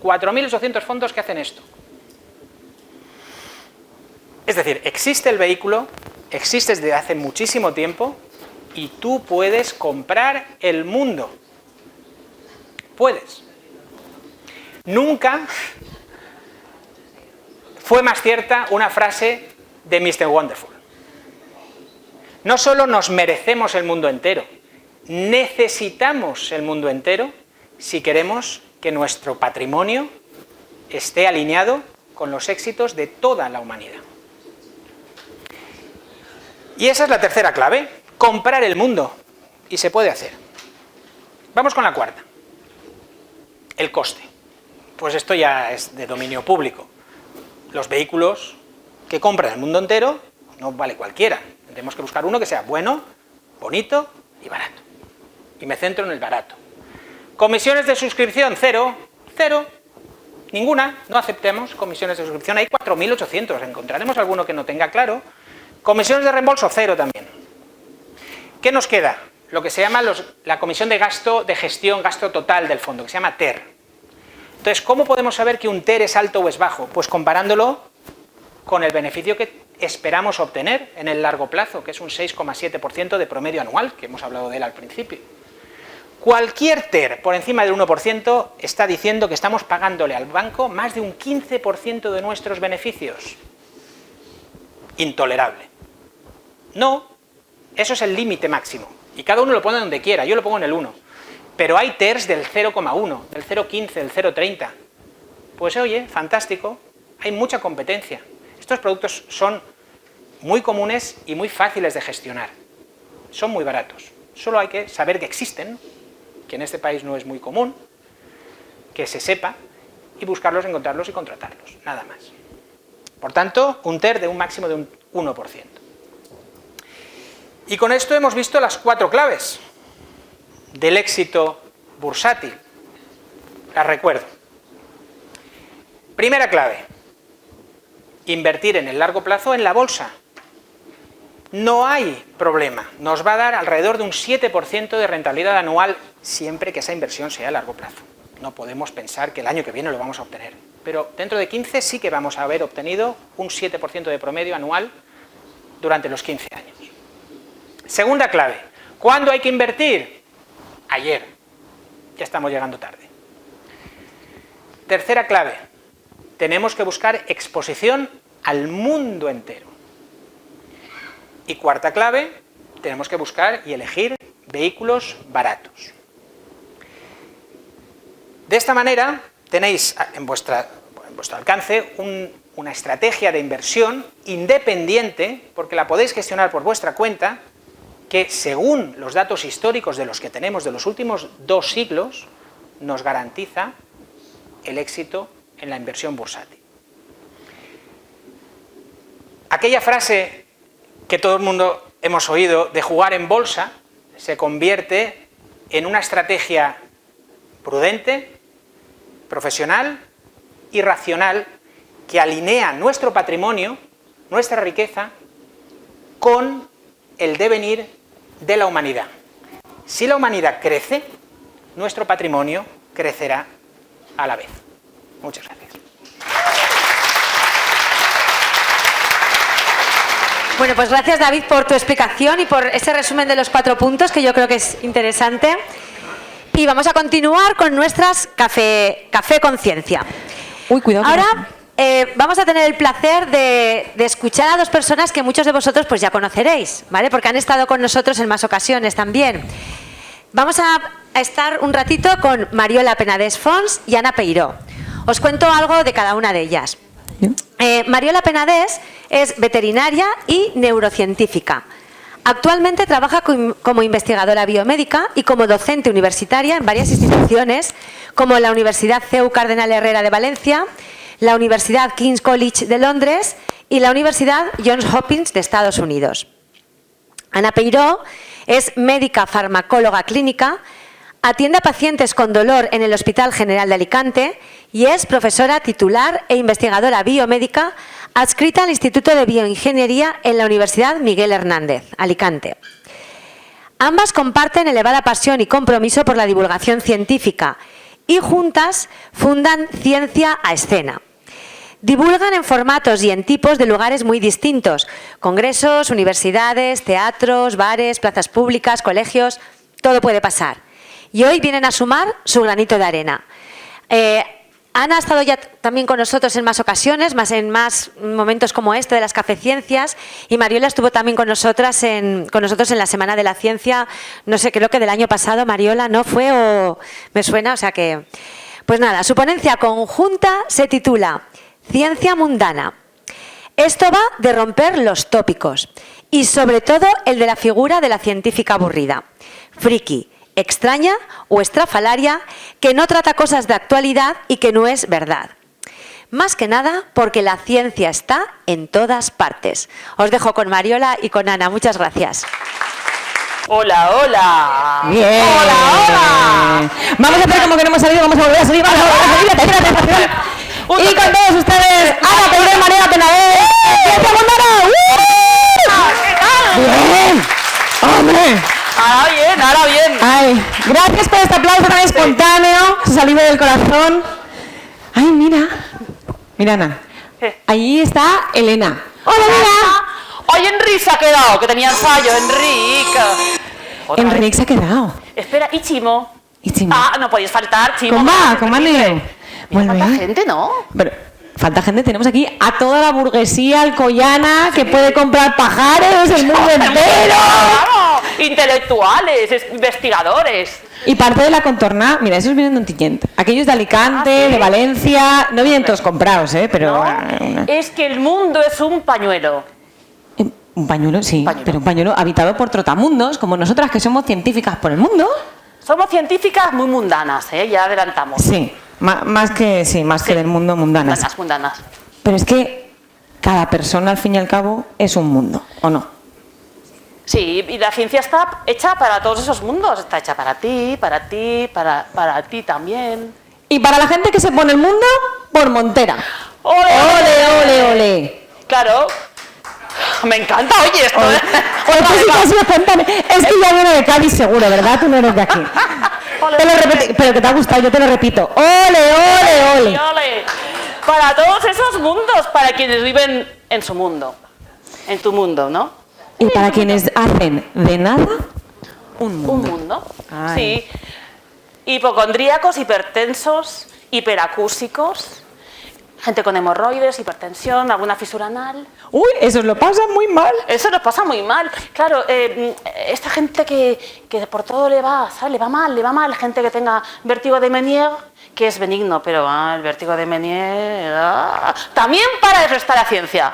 4.800 fondos que hacen esto. Es decir, existe el vehículo, existe desde hace muchísimo tiempo, y tú puedes comprar el mundo. Puedes. Nunca fue más cierta una frase de Mr. Wonderful. No solo nos merecemos el mundo entero, necesitamos el mundo entero si queremos que nuestro patrimonio esté alineado con los éxitos de toda la humanidad. Y esa es la tercera clave, comprar el mundo. Y se puede hacer. Vamos con la cuarta. El coste. Pues esto ya es de dominio público. Los vehículos que compran el mundo entero no vale cualquiera. Tenemos que buscar uno que sea bueno, bonito y barato. Y me centro en el barato. Comisiones de suscripción, cero, ninguna, no aceptemos comisiones de suscripción, hay 4.800, encontraremos alguno que no tenga claro. Comisiones de reembolso, cero también. ¿Qué nos queda? Lo que se llama la comisión de gasto de gestión, gasto total del fondo, que se llama TER. Entonces, ¿cómo podemos saber que un TER es alto o es bajo? Pues comparándolo con el beneficio que esperamos obtener en el largo plazo, que es un 6,7% de promedio anual, que hemos hablado de él al principio. Cualquier TER por encima del 1% está diciendo que estamos pagándole al banco más de un 15% de nuestros beneficios. Intolerable. No, eso es el límite máximo. Y cada uno lo pone donde quiera, yo lo pongo en el 1. Pero hay TERs del 0,1, del 0,15, del 0,30. Pues oye, fantástico, hay mucha competencia. Estos productos son muy comunes y muy fáciles de gestionar. Son muy baratos. Solo hay que saber que existen, que en este país no es muy común, que se sepa, y buscarlos, encontrarlos y contratarlos, nada más. Por tanto, un TER de un máximo de un 1%. Y con esto hemos visto las 4 claves del éxito bursátil. Las recuerdo. Primera clave, invertir en el largo plazo en la bolsa. No hay problema, nos va a dar alrededor de un 7% de rentabilidad anual siempre que esa inversión sea a largo plazo. No podemos pensar que el año que viene lo vamos a obtener, pero dentro de 15 sí que vamos a haber obtenido un 7% de promedio anual durante los 15 años. Segunda clave, ¿cuándo hay que invertir? Ayer, ya estamos llegando tarde. Tercera clave, tenemos que buscar exposición al mundo entero. Y cuarta clave, tenemos que buscar y elegir vehículos baratos. De esta manera tenéis en vuestro alcance una estrategia de inversión independiente, porque la podéis gestionar por vuestra cuenta, que según los datos históricos de los que tenemos de los últimos 2 siglos, nos garantiza el éxito en la inversión bursátil. Aquella frase que todo el mundo hemos oído de jugar en bolsa se convierte en una estrategia prudente, profesional y racional que alinea nuestro patrimonio, nuestra riqueza, con el devenir de la humanidad. Si la humanidad crece, nuestro patrimonio crecerá a la vez. Muchas gracias. Bueno, pues gracias, David, por tu explicación y por ese resumen de los 4 puntos, que yo creo que es interesante. Y vamos a continuar con nuestras Café Conciencia. Uy, cuidado. Ahora vamos a tener el placer de escuchar a 2 personas que muchos de vosotros pues ya conoceréis, ¿vale? Porque han estado con nosotros en más ocasiones también. Vamos a estar un ratito con Mariola Penedès Fons y Ana Peiró. Os cuento algo de cada una de ellas. Mariola Penedès es veterinaria y neurocientífica. Actualmente trabaja como investigadora biomédica y como docente universitaria en varias instituciones, como la Universidad CEU Cardenal Herrera de Valencia, la Universidad King's College de Londres y la Universidad Johns Hopkins de Estados Unidos. Ana Peiró es médica farmacóloga clínica, atiende a pacientes con dolor en el Hospital General de Alicante y es profesora titular e investigadora biomédica adscrita al Instituto de Bioingeniería en la Universidad Miguel Hernández, Alicante. Ambas comparten elevada pasión y compromiso por la divulgación científica y juntas fundan Ciencia a Escena. Divulgan en formatos y en tipos de lugares muy distintos: congresos, universidades, teatros, bares, plazas públicas, colegios, todo puede pasar. Y hoy vienen a sumar su granito de arena. Ana ha estado ya también con nosotros en más ocasiones, en más momentos como este de las Cafeciencias, y Mariola estuvo también con nosotros en la Semana de la Ciencia, no sé, creo que del año pasado. Mariola, ¿no fue? O me suena, o sea que... Pues nada, su ponencia conjunta se titula Ciencia Mundana. Esto va de romper los tópicos y sobre todo el de la figura de la científica aburrida, friki, extraña o estrafalaria, que no trata cosas de actualidad y que no es verdad. Más que nada porque la ciencia está en todas partes. Os dejo con Mariola y con Ana. Muchas gracias. Hola, hola. Bien. Hola, hola. Vamos a hacer como que no hemos salido, vamos a volver a salir, vamos a volver a salir. Espérate. Y con todos ustedes, Ana Pedro y María Penabé. ¡Ciencia Mundana! ¡Bien! ¡Hombre! Ahora bien. Ay, gracias por este aplauso tan espontáneo, salido del corazón. Ay, mira. Mira, Ana. Allí está Elena. ¡Hola, Elena! Hoy Enrique se ha quedado, que tenía ensayo, Enrique. Enrique se ha quedado. Espera, ¿y Chimo? ¿Y Chimo? Ah, no podéis faltar, Chimo. ¿Cómo va? ¿Cómo han ido? Mira, ¿cuánta gente, no? Pero falta gente, tenemos aquí a toda la burguesía alcoyana que puede comprar pajares, el mundo entero. ¡Vamos! Intelectuales, investigadores. Y parte de la contorna, mira, esos vienen de Ontinyent. Aquellos de Alicante, ¿sí? de Valencia, no vienen todos comprados, pero... No, es que el mundo es un pañuelo. Un pañuelo, sí, Pañuelo. pero un pañuelo habitado por trotamundos, como nosotras que somos científicas por el mundo. Somos científicas muy mundanas, ya adelantamos. Sí, más que del mundo mundanas. Mundanas. Pero es que cada persona, al fin y al cabo, es un mundo, ¿o no? Sí, y la ciencia está hecha para todos esos mundos. Está hecha para ti, para ti también. Y para la gente que se pone el mundo, por Montera. ¡Ole, ¡Ole, ole, ole! Claro. Me encanta, oye, esto. Oye, pues sí que ha sido espontáneo. Es que ya viene de Cádiz seguro, ¿verdad? Tú no eres de aquí. Te lo repito, pero que te ha gustado, yo te lo repito. ¡Ole, ole, ole! Ole. Para todos esos mundos, para quienes viven en su mundo. En tu mundo, ¿no? Y para quienes hacen de nada un mundo. Un mundo. Ay. Sí. Hipocondríacos, hipertensos, hiperacúsicos, gente con hemorroides, hipertensión, alguna fisura anal. Uy, eso lo pasa muy mal. Eso nos pasa muy mal. Claro, esta gente que por todo le va, ¿sabes? Le va mal. Gente que tenga vértigo de Meniere, que es benigno, pero el vértigo de Meniere... También para eso está la ciencia.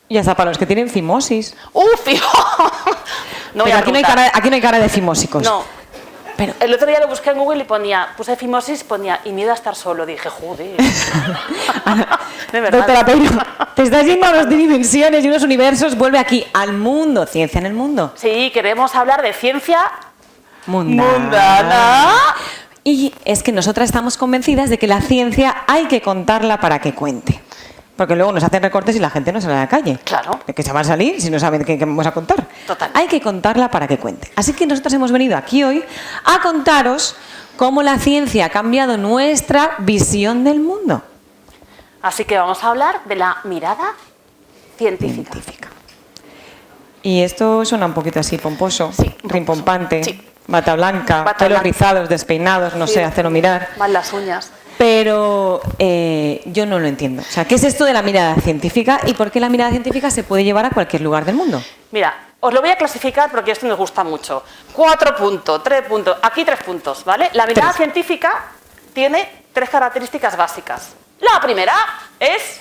Y hasta para los que tienen fimosis. ¡Uf! No voy Pero a aquí no hay cara de fimósicos. No. Pero... El otro día lo busqué en Google y puse fimosis, ponía, y miedo a estar solo. Dije, joder. De verdad. Doctora Peiro, te estás yendo a unas dimensiones y unos universos. Vuelve aquí al mundo. Ciencia en el mundo. Sí, queremos hablar de ciencia Mundana. Y es que nosotras estamos convencidas de que la ciencia hay que contarla para que cuente. Porque luego nos hacen recortes y la gente no sale a la calle. Claro. ¿De qué se va a salir si no saben qué vamos a contar? Total. Hay que contarla para que cuente. Así que nosotros hemos venido aquí hoy a contaros cómo la ciencia ha cambiado nuestra visión del mundo. Así que vamos a hablar de la mirada científica. Y esto suena un poquito así pomposo, Sí, rimpompante, sí. bata blanca, Bata pelos blanca. rizados, despeinados, no Sí. sé, hacerlo mirar. Más las uñas. Pero yo no lo entiendo. O sea, ¿qué es esto de la mirada científica y por qué la mirada científica se puede llevar a cualquier lugar del mundo? Mira, os lo voy a clasificar porque esto nos gusta mucho. 4 puntos, 3 puntos, aquí 3 puntos, ¿vale? La mirada 3. científica tiene 3 características básicas. La primera es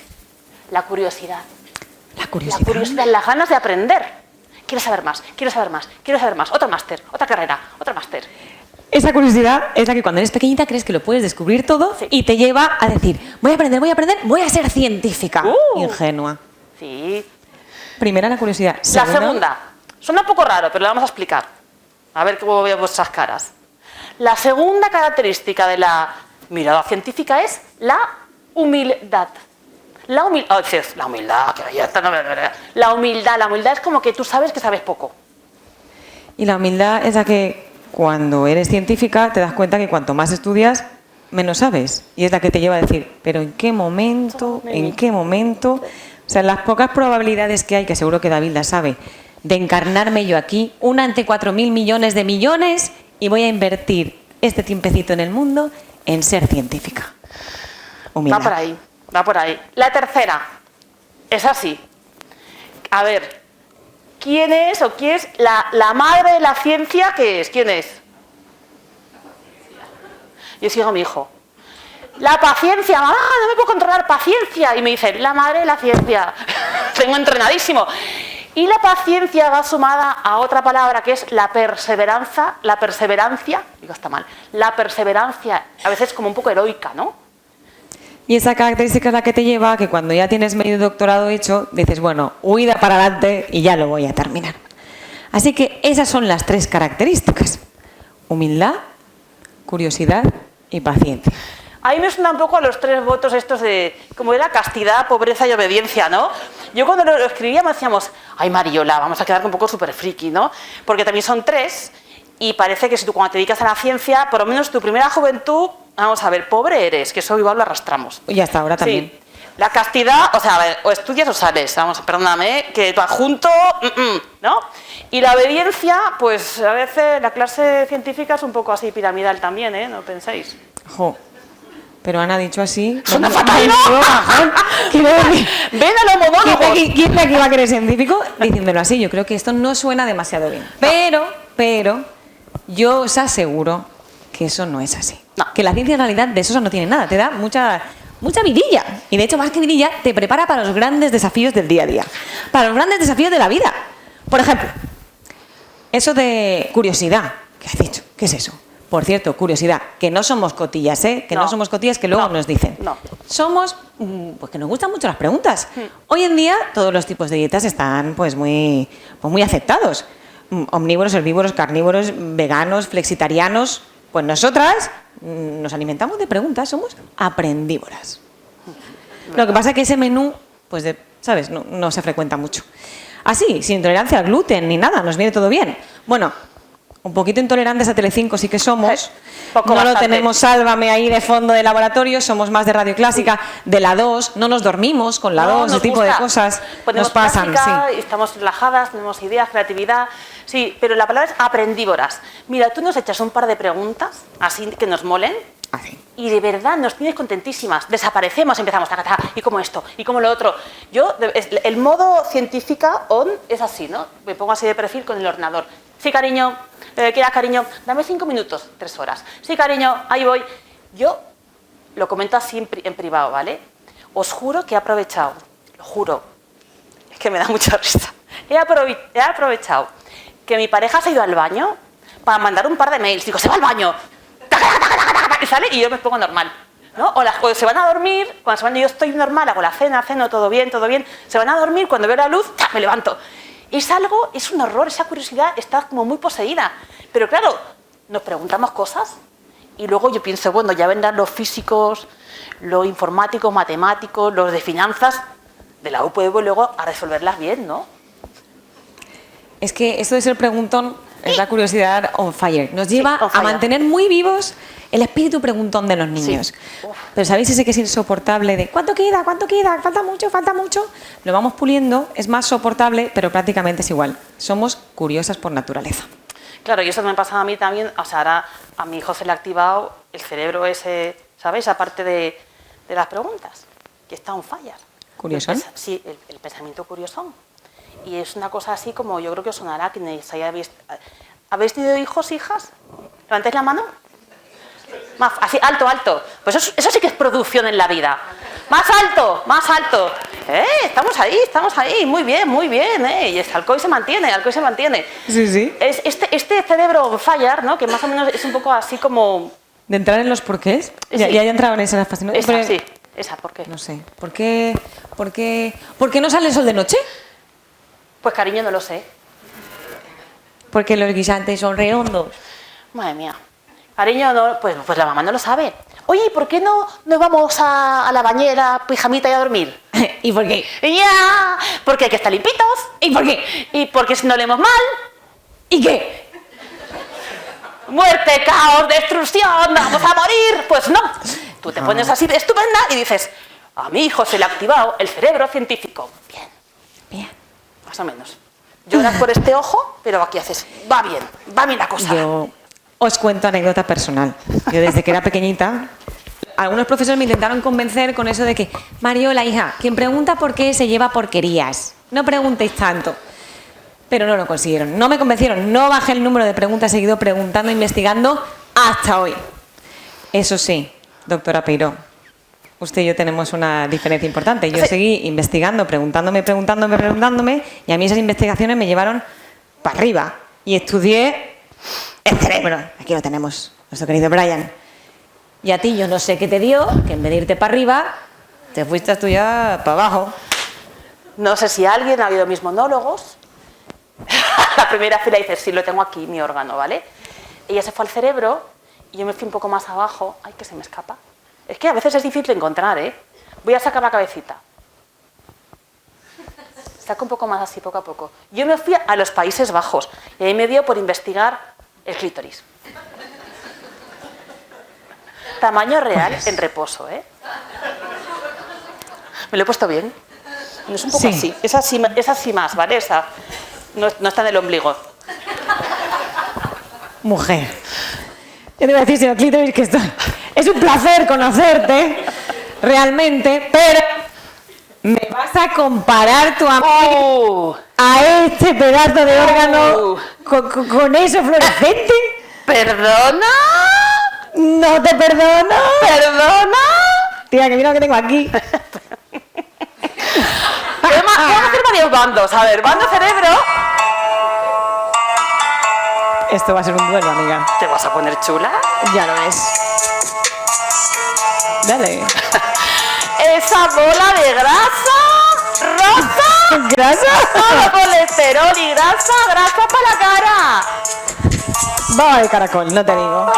la curiosidad. La curiosidad. La curiosidad, las ganas de aprender. Quiero saber más, quiero saber más, quiero saber más. Otro máster, otra carrera, otro máster. Esa curiosidad es la que cuando eres pequeñita crees que lo puedes descubrir todo Sí. y te lleva a decir, voy a aprender, voy a ser científica. Ingenua. Sí. Primera, la curiosidad. La segunda, suena un poco raro, pero la vamos a explicar. A ver cómo veo vuestras caras. La segunda característica de la mirada científica es la humildad. La humildad, que ya está, la humildad es como que tú sabes que sabes poco. Y la humildad es la que cuando eres científica te das cuenta que cuanto más estudias, menos sabes. Y es la que te lleva a decir, pero ¿en qué momento? ¿En qué momento? O sea, las pocas probabilidades que hay, que seguro que David las sabe, de encarnarme yo aquí, una ante 4.000 millones de millones, y voy a invertir este tiempecito en el mundo en ser científica. Humildad. Va por ahí. La tercera es así. A ver, ¿quién es o quién es la madre de la ciencia? ¿Qué es? ¿Quién es? Yo sigo a mi hijo. La paciencia, mamá, no me puedo controlar, paciencia. Y me dice, la madre de la ciencia. Tengo entrenadísimo. Y la paciencia va sumada a otra palabra que es la perseverancia, digo está mal, la perseverancia, a veces como un poco heroica, ¿no? Y esa característica es la que te lleva a que cuando ya tienes medio doctorado hecho, dices, bueno, huida para adelante y ya lo voy a terminar. Así que esas son las 3 características: humildad, curiosidad y paciencia. A mí me suena un poco a los 3 votos estos de, como era, castidad, pobreza y obediencia, ¿no? Yo cuando lo escribíamos decíamos, ay Mariola, vamos a quedar un poco súper friki, ¿no? Porque también son 3 y parece que si tú cuando te dedicas a la ciencia, por lo menos tu primera juventud, vamos a ver, pobre eres, que eso igual lo arrastramos. Y hasta ahora también. Sí. La castidad, o sea, a ver, o estudias o sales, vamos, perdóname, que tu adjunto, ¿no? Y la obediencia, pues a veces la clase científica es un poco así piramidal también, ¿eh? No penséis. Jo. Pero Ana ha dicho así. ¡Suena fatal, no! Quiero decir, ¡Ven a los monólogos! ¿quién de aquí va a querer científico? Diciéndolo así, yo creo que esto no suena demasiado bien. Pero, yo os aseguro que eso no es así. No. Que la ciencia en realidad de eso no tiene nada, te da mucha vidilla. Y de hecho, más que vidilla, te prepara para los grandes desafíos del día a día. Para los grandes desafíos de la vida. Por ejemplo, eso de curiosidad, ¿qué has dicho? ¿Qué es eso? Por cierto, curiosidad, que no somos cotillas, ¿eh? Que no somos cotillas que luego nos dicen. No. Somos, pues que nos gustan mucho las preguntas. Hoy en día todos los tipos de dietas están pues muy aceptados. Omnívoros, herbívoros, carnívoros, veganos, flexitarianos. Pues nosotras nos alimentamos de preguntas, somos aprendívoras. Lo que pasa es que ese menú, pues ¿sabes? No se frecuenta mucho. Así, sin intolerancia al gluten ni nada, nos viene todo bien. Bueno, un poquito intolerantes a Telecinco sí que somos. No lo tenemos Sálvame ahí de fondo de laboratorio, somos más de Radio Clásica, de la 2, no nos dormimos con la 2, ese tipo de cosas nos pasan. Clásica, sí. Estamos relajadas, tenemos ideas, creatividad, sí, pero la palabra es aprendívoras. Mira, tú nos echas un par de preguntas, así que nos molen, Así. y de verdad nos tienes contentísimas. Desaparecemos, empezamos, y como esto, y como lo otro. Yo, el modo científica on es así, ¿no? Me pongo así de perfil con el ordenador. Sí, cariño, ¿quieras, cariño? Dame 5 minutos, 3 horas. Sí, cariño, ahí voy. Yo lo comento así en privado, ¿vale? Os juro que he aprovechado, lo juro, es que me da mucha risa. He aprovechado que mi pareja se ha ido al baño para mandar un par de mails. Digo, se va al baño, y sale y yo me pongo normal, ¿no? O se van a dormir, cuando se van, yo estoy normal, hago la cena, ceno, todo bien, se van a dormir, cuando veo la luz, me levanto. Es algo, es un horror, esa curiosidad está como muy poseída. Pero claro, nos preguntamos cosas y luego yo pienso, bueno, ya vendrán los físicos, los informáticos, matemáticos, los de finanzas de la UPV luego a resolverlas bien, ¿no? Es que esto de ser preguntón es la curiosidad on fire. Nos lleva on fire. a mantener muy vivos el espíritu preguntón de los niños. Sí. Pero ¿sabéis ese que es insoportable de ¿cuánto queda? ¿Cuánto queda? Falta mucho, falta mucho. Lo vamos puliendo, es más soportable, pero prácticamente es igual. Somos curiosas por naturaleza. Claro, y eso me pasa a mí también. O sea, ahora a mi hijo se le ha activado el cerebro ese, ¿sabéis? Aparte de las preguntas, que está on fire. ¿Curiosón? Sí, el pensamiento curiosón. Y es una cosa así como, yo creo que os sonará, que ¿habéis tenido hijos, hijas? ¿Levantáis la mano? Más, así, alto, alto. Pues eso sí que es producción en la vida. Más alto, más alto. Estamos ahí, muy bien, Y el alcohol se mantiene, Sí, sí. Es este cerebro on fire, ¿no? Que más o menos es un poco así como... De entrar en los porqués. Sí. Ya entraba en esa fase, ¿no? Esa, sí. Esa, ¿por qué? No sé. ¿Por qué no sale el sol de noche? Pues cariño, no lo sé. Porque los guisantes son redondos. Madre mía. Cariño, no, pues la mamá no lo sabe. Oye, ¿y por qué no nos vamos a la bañera, pijamita y a dormir? ¿Y por qué? Ya, porque hay que estar limpitos. ¿Y por qué? Y porque si no leemos mal. ¿Y qué? Muerte, caos, destrucción, vamos a morir. Pues no. Tú te pones así de estupenda y dices, a mi hijo se le ha activado el cerebro científico. Bien, más o menos. Lloras por este ojo, pero aquí haces, va bien la cosa. Yo os cuento anécdota personal. Yo desde que era pequeñita, algunos profesores me intentaron convencer con eso de que, Mariola, hija, quien pregunta por qué se lleva porquerías. No preguntéis tanto. Pero no lo consiguieron. No me convencieron. No bajé el número de preguntas, he seguido preguntando, investigando hasta hoy. Eso sí, doctora Peiró, usted y yo tenemos una diferencia importante. Yo seguí investigando, preguntándome, y a mí esas investigaciones me llevaron para arriba. Y estudié el cerebro. Aquí lo tenemos, nuestro querido Brian. Y a ti yo no sé qué te dio, que en vez de irte para arriba, te fuiste a estudiar para abajo. No sé si alguien ha habido mis monólogos. La primera fila dice, sí, lo tengo aquí, mi órgano, ¿vale? Ella se fue al cerebro y yo me fui un poco más abajo. Ay, que se me escapa. Es que a veces es difícil encontrar, ¿eh? Voy a sacar la cabecita. Saco un poco más así, poco a poco. Yo me fui a los Países Bajos y ahí me dio por investigar el clítoris. Tamaño real en reposo, ¿eh? ¿Me lo he puesto bien? No es un poco así. Es así más, ¿vale? Esa no está en el ombligo. Mujer. Yo te voy a decir, señor clítoris, que esto es un placer conocerte, realmente, pero ¿me vas a comparar tu amor a este pedazo de órgano con eso fluorescente? ¿Perdona? No te perdono. ¿Perdona? Tía, que mira lo que tengo aquí. Vamos a hacer varios bandos. A ver, bando cerebro. Esto va a ser un duelo, amiga. ¿Te vas a poner chula? Ya lo ves. Dale. Esa bola de grasa rosa. ¿Grasa? Todo colesterol y grasa para la cara. Va de caracol, no te digo.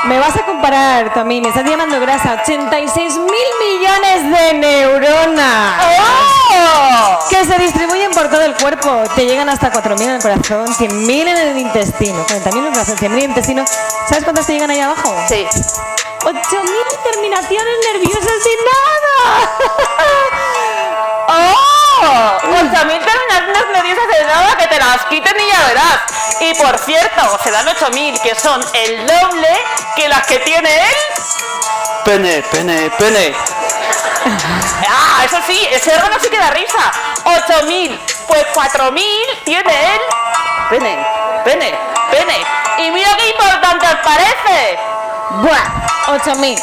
Me vas a comparar, tú a mí, me estás llamando grasa. 86.000 millones de neuronas. ¡Oh! Que se distribuyen por todo el cuerpo. Te llegan hasta 4.000 en el corazón, 100.000 en el intestino, 40.000 en el corazón, 100.000 en el intestino. ¿Sabes cuántas te llegan ahí abajo? Sí. 8.000 terminaciones nerviosas y nada. ¡Oh! 8.000 terminaciones nerviosas de nada, que te las quiten y ya verás. Y por cierto, se dan 8.000, que son el doble que las que tiene él. Pene. Ah, eso sí, ese órgano sí que da risa. 8.000, pues 4.000 tiene él. Pene. Y mira qué importante os parece. Buah, 8.000.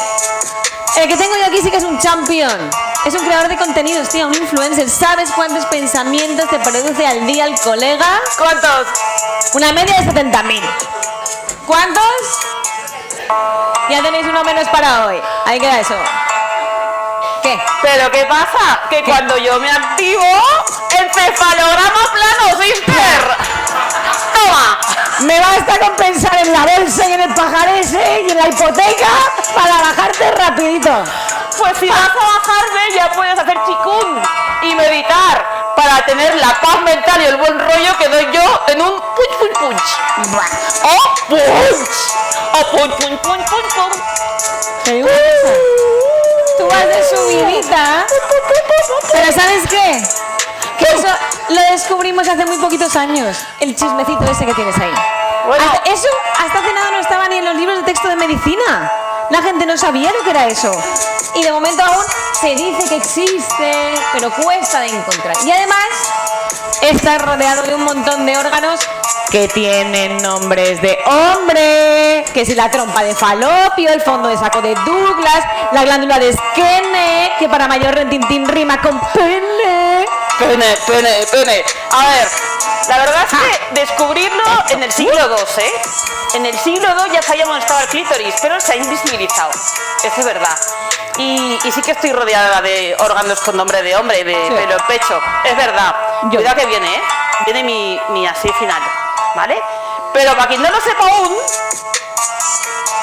El que tengo yo aquí sí que es un champion. Es un creador de contenidos, tío, un influencer. ¿Sabes cuántos pensamientos te produce al día el colega? ¿Cuántos? Una media de 70.000. ¿Cuántos? Ya tenéis uno menos para hoy. Ahí queda eso. ¿Qué? ¿Pero qué pasa? Que cuando yo me activo, encefalograma plano, sister. ¡Toma! Me basta con pensar en la bolsa y en el pajar ese y en la hipoteca para bajarte rapidito. Pues si vas a bajarme, ya puedes hacer chikun y meditar para tener la paz mental y el buen rollo que doy yo en un punch. O punch. Te digo una cosa. Tú vas de subidita, pero ¿sabes qué? Que eso lo descubrimos hace muy poquitos años, el chismecito ese que tienes ahí. Bueno. Eso hasta hace nada no estaba ni en los libros de texto de medicina. La gente no sabía lo que era eso. Y de momento aún se dice que existe, pero cuesta de encontrar. Y además está rodeado de un montón de órganos que tienen nombres de hombre, que si la trompa de Falopio, el fondo de saco de Douglas, la glándula de Skene, que para mayor rentintín rima con pene. Pene. A ver, la verdad es que descubrirlo en el siglo II, ¿eh? En el siglo II ya sabíamos dónde estaba el clítoris, pero se ha invisibilizado. Eso es verdad. Y sí que estoy rodeada de órganos con nombre de hombre, de pelo en pecho. Es verdad. Cuidado que viene, ¿eh? Viene mi así final, ¿vale? Pero para quien no lo sepa aún,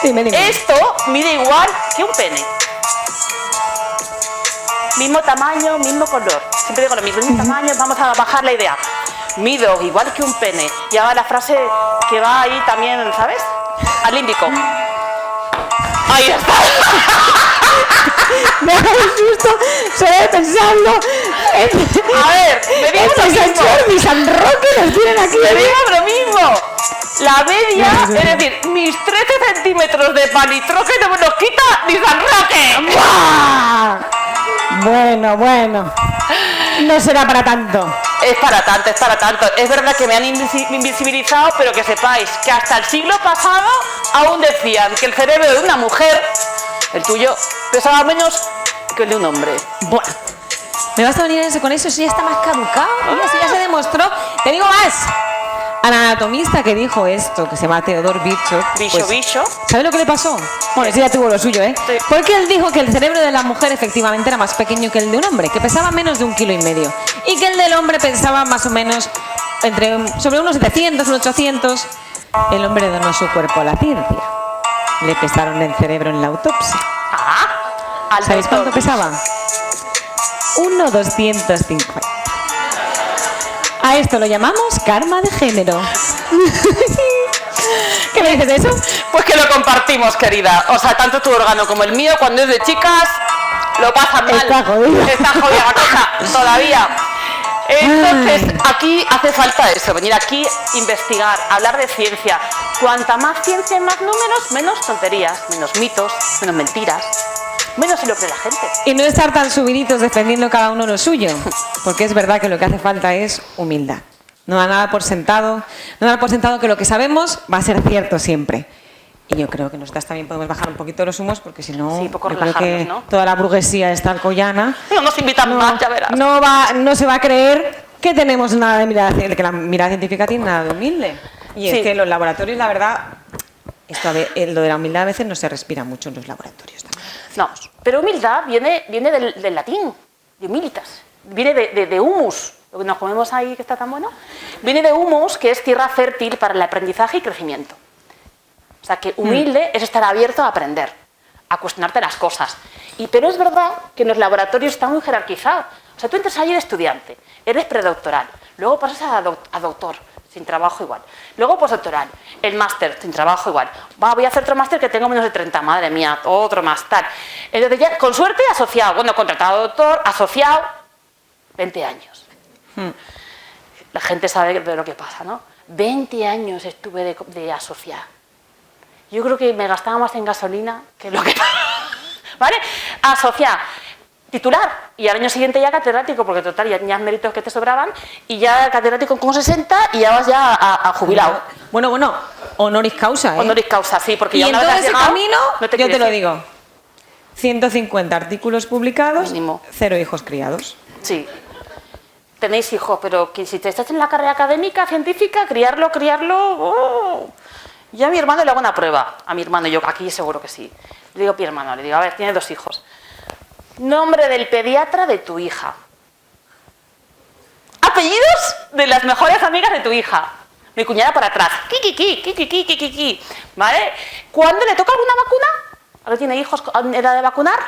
Dime. esto mide igual que un pene. Mismo tamaño, mismo color. Siempre digo lo mismo tamaño, vamos a bajar la idea. Mido igual que un pene. Y ahora la frase que va ahí también, ¿sabes? Al límbico. Ahí está. Me da un susto, solo pensando A ver, me digo lo mismo. Jordi, San Roque nos tienen aquí. Me digo lo mismo. La media, es decir, mis 13 centímetros de palitrógeno me los quita ni San Roque. ¡Buah! Bueno. No será para tanto. Es para tanto. Es verdad que me han invisibilizado, pero que sepáis que hasta el siglo pasado aún decían que el cerebro de una mujer, el tuyo, pesaba menos que el de un hombre. Bueno, ¿me vas a venir con eso? Eso ya está más caducado. Mira, eso ya se demostró. Te digo más. Al anatomista que dijo esto, que se llama Theodor Virchow, Bicho. ¿sabes lo que le pasó? Bueno, ese ya tuvo lo suyo, ¿eh? Sí. Porque él dijo que el cerebro de la mujer efectivamente era más pequeño que el de un hombre, que pesaba menos de 1,5 kilos. Y que el del hombre pensaba más o menos sobre unos 700, unos 800. El hombre donó su cuerpo a la ciencia. Le pesaron el cerebro en la autopsia. Al ¿Sabéis doctor. cuánto pesaba? 1,250. A esto lo llamamos karma de género. ¿Qué me dices de eso? Pues que lo compartimos, querida. O sea, tanto tu órgano como el mío, cuando es de chicas, lo pasan mal. Está jodido. Está jodida la cosa, todavía. Entonces, aquí hace falta eso, venir aquí, investigar, hablar de ciencia. Cuanta más ciencia y más números, menos tonterías, menos mitos, menos mentiras, menos se lo cree la gente. Y no estar tan subiditos defendiendo cada uno lo suyo. Porque es verdad que lo que hace falta es humildad. No dar nada por sentado. No dar por sentado que lo que sabemos va a ser cierto siempre. Y yo creo que nosotras también podemos bajar un poquito los humos, porque si no, Sí, poco yo creo que relajarnos, ¿no? toda la burguesía está alcoyana. No nos invitan más, ya verás. No se va a creer que tenemos nada de mirada, que la mirada científica tiene nada de humilde. Y es Sí. que en los laboratorios, la verdad, lo de la humildad a veces no se respira mucho en los laboratorios también. No, pero humildad viene del latín, de humilitas, viene de humus, lo que nos comemos ahí que está tan bueno, viene de humus, que es tierra fértil para el aprendizaje y crecimiento. O sea, que humilde es estar abierto a aprender, a cuestionarte las cosas. Pero es verdad que en los laboratorios está muy jerarquizado. O sea, tú entras allí de estudiante, eres predoctoral, luego pasas a doctor, sin trabajo igual. Luego postdoctoral, el máster, sin trabajo igual. Voy a hacer otro máster que tengo menos de 30, madre mía, otro más, tal. Entonces ya, con suerte, asociado. Bueno, contratado doctor, asociado, 20 años. La gente sabe de lo que pasa, ¿no? 20 años estuve de asociado. Yo creo que me gastaba más en gasolina que lo que... ¿Vale? Asociado. Titular, y al año siguiente ya catedrático, porque total ya méritos que te sobraban, y ya catedrático con 60 y ya vas ya a jubilado. Bueno, honoris causa, ¿eh? Honoris causa, sí, porque Y ya en una todo vez has ese llegado, camino, no yo quiere te lo decir. digo, 150 artículos publicados, Mínimo. 0 hijos criados. Sí. Tenéis hijos, pero que si te estás en la carrera académica, científica, criarlo... Yo a mi hermano le hago una prueba. A mi hermano, yo aquí seguro que sí. Le digo a mi hermano, le digo, a ver, tiene 2 hijos. Nombre del pediatra de tu hija. Apellidos de las mejores amigas de tu hija. Mi cuñada para atrás. Kiki. ¿Vale? ¿Cuándo le toca alguna vacuna? ¿Alguien tiene hijos en edad de vacunar?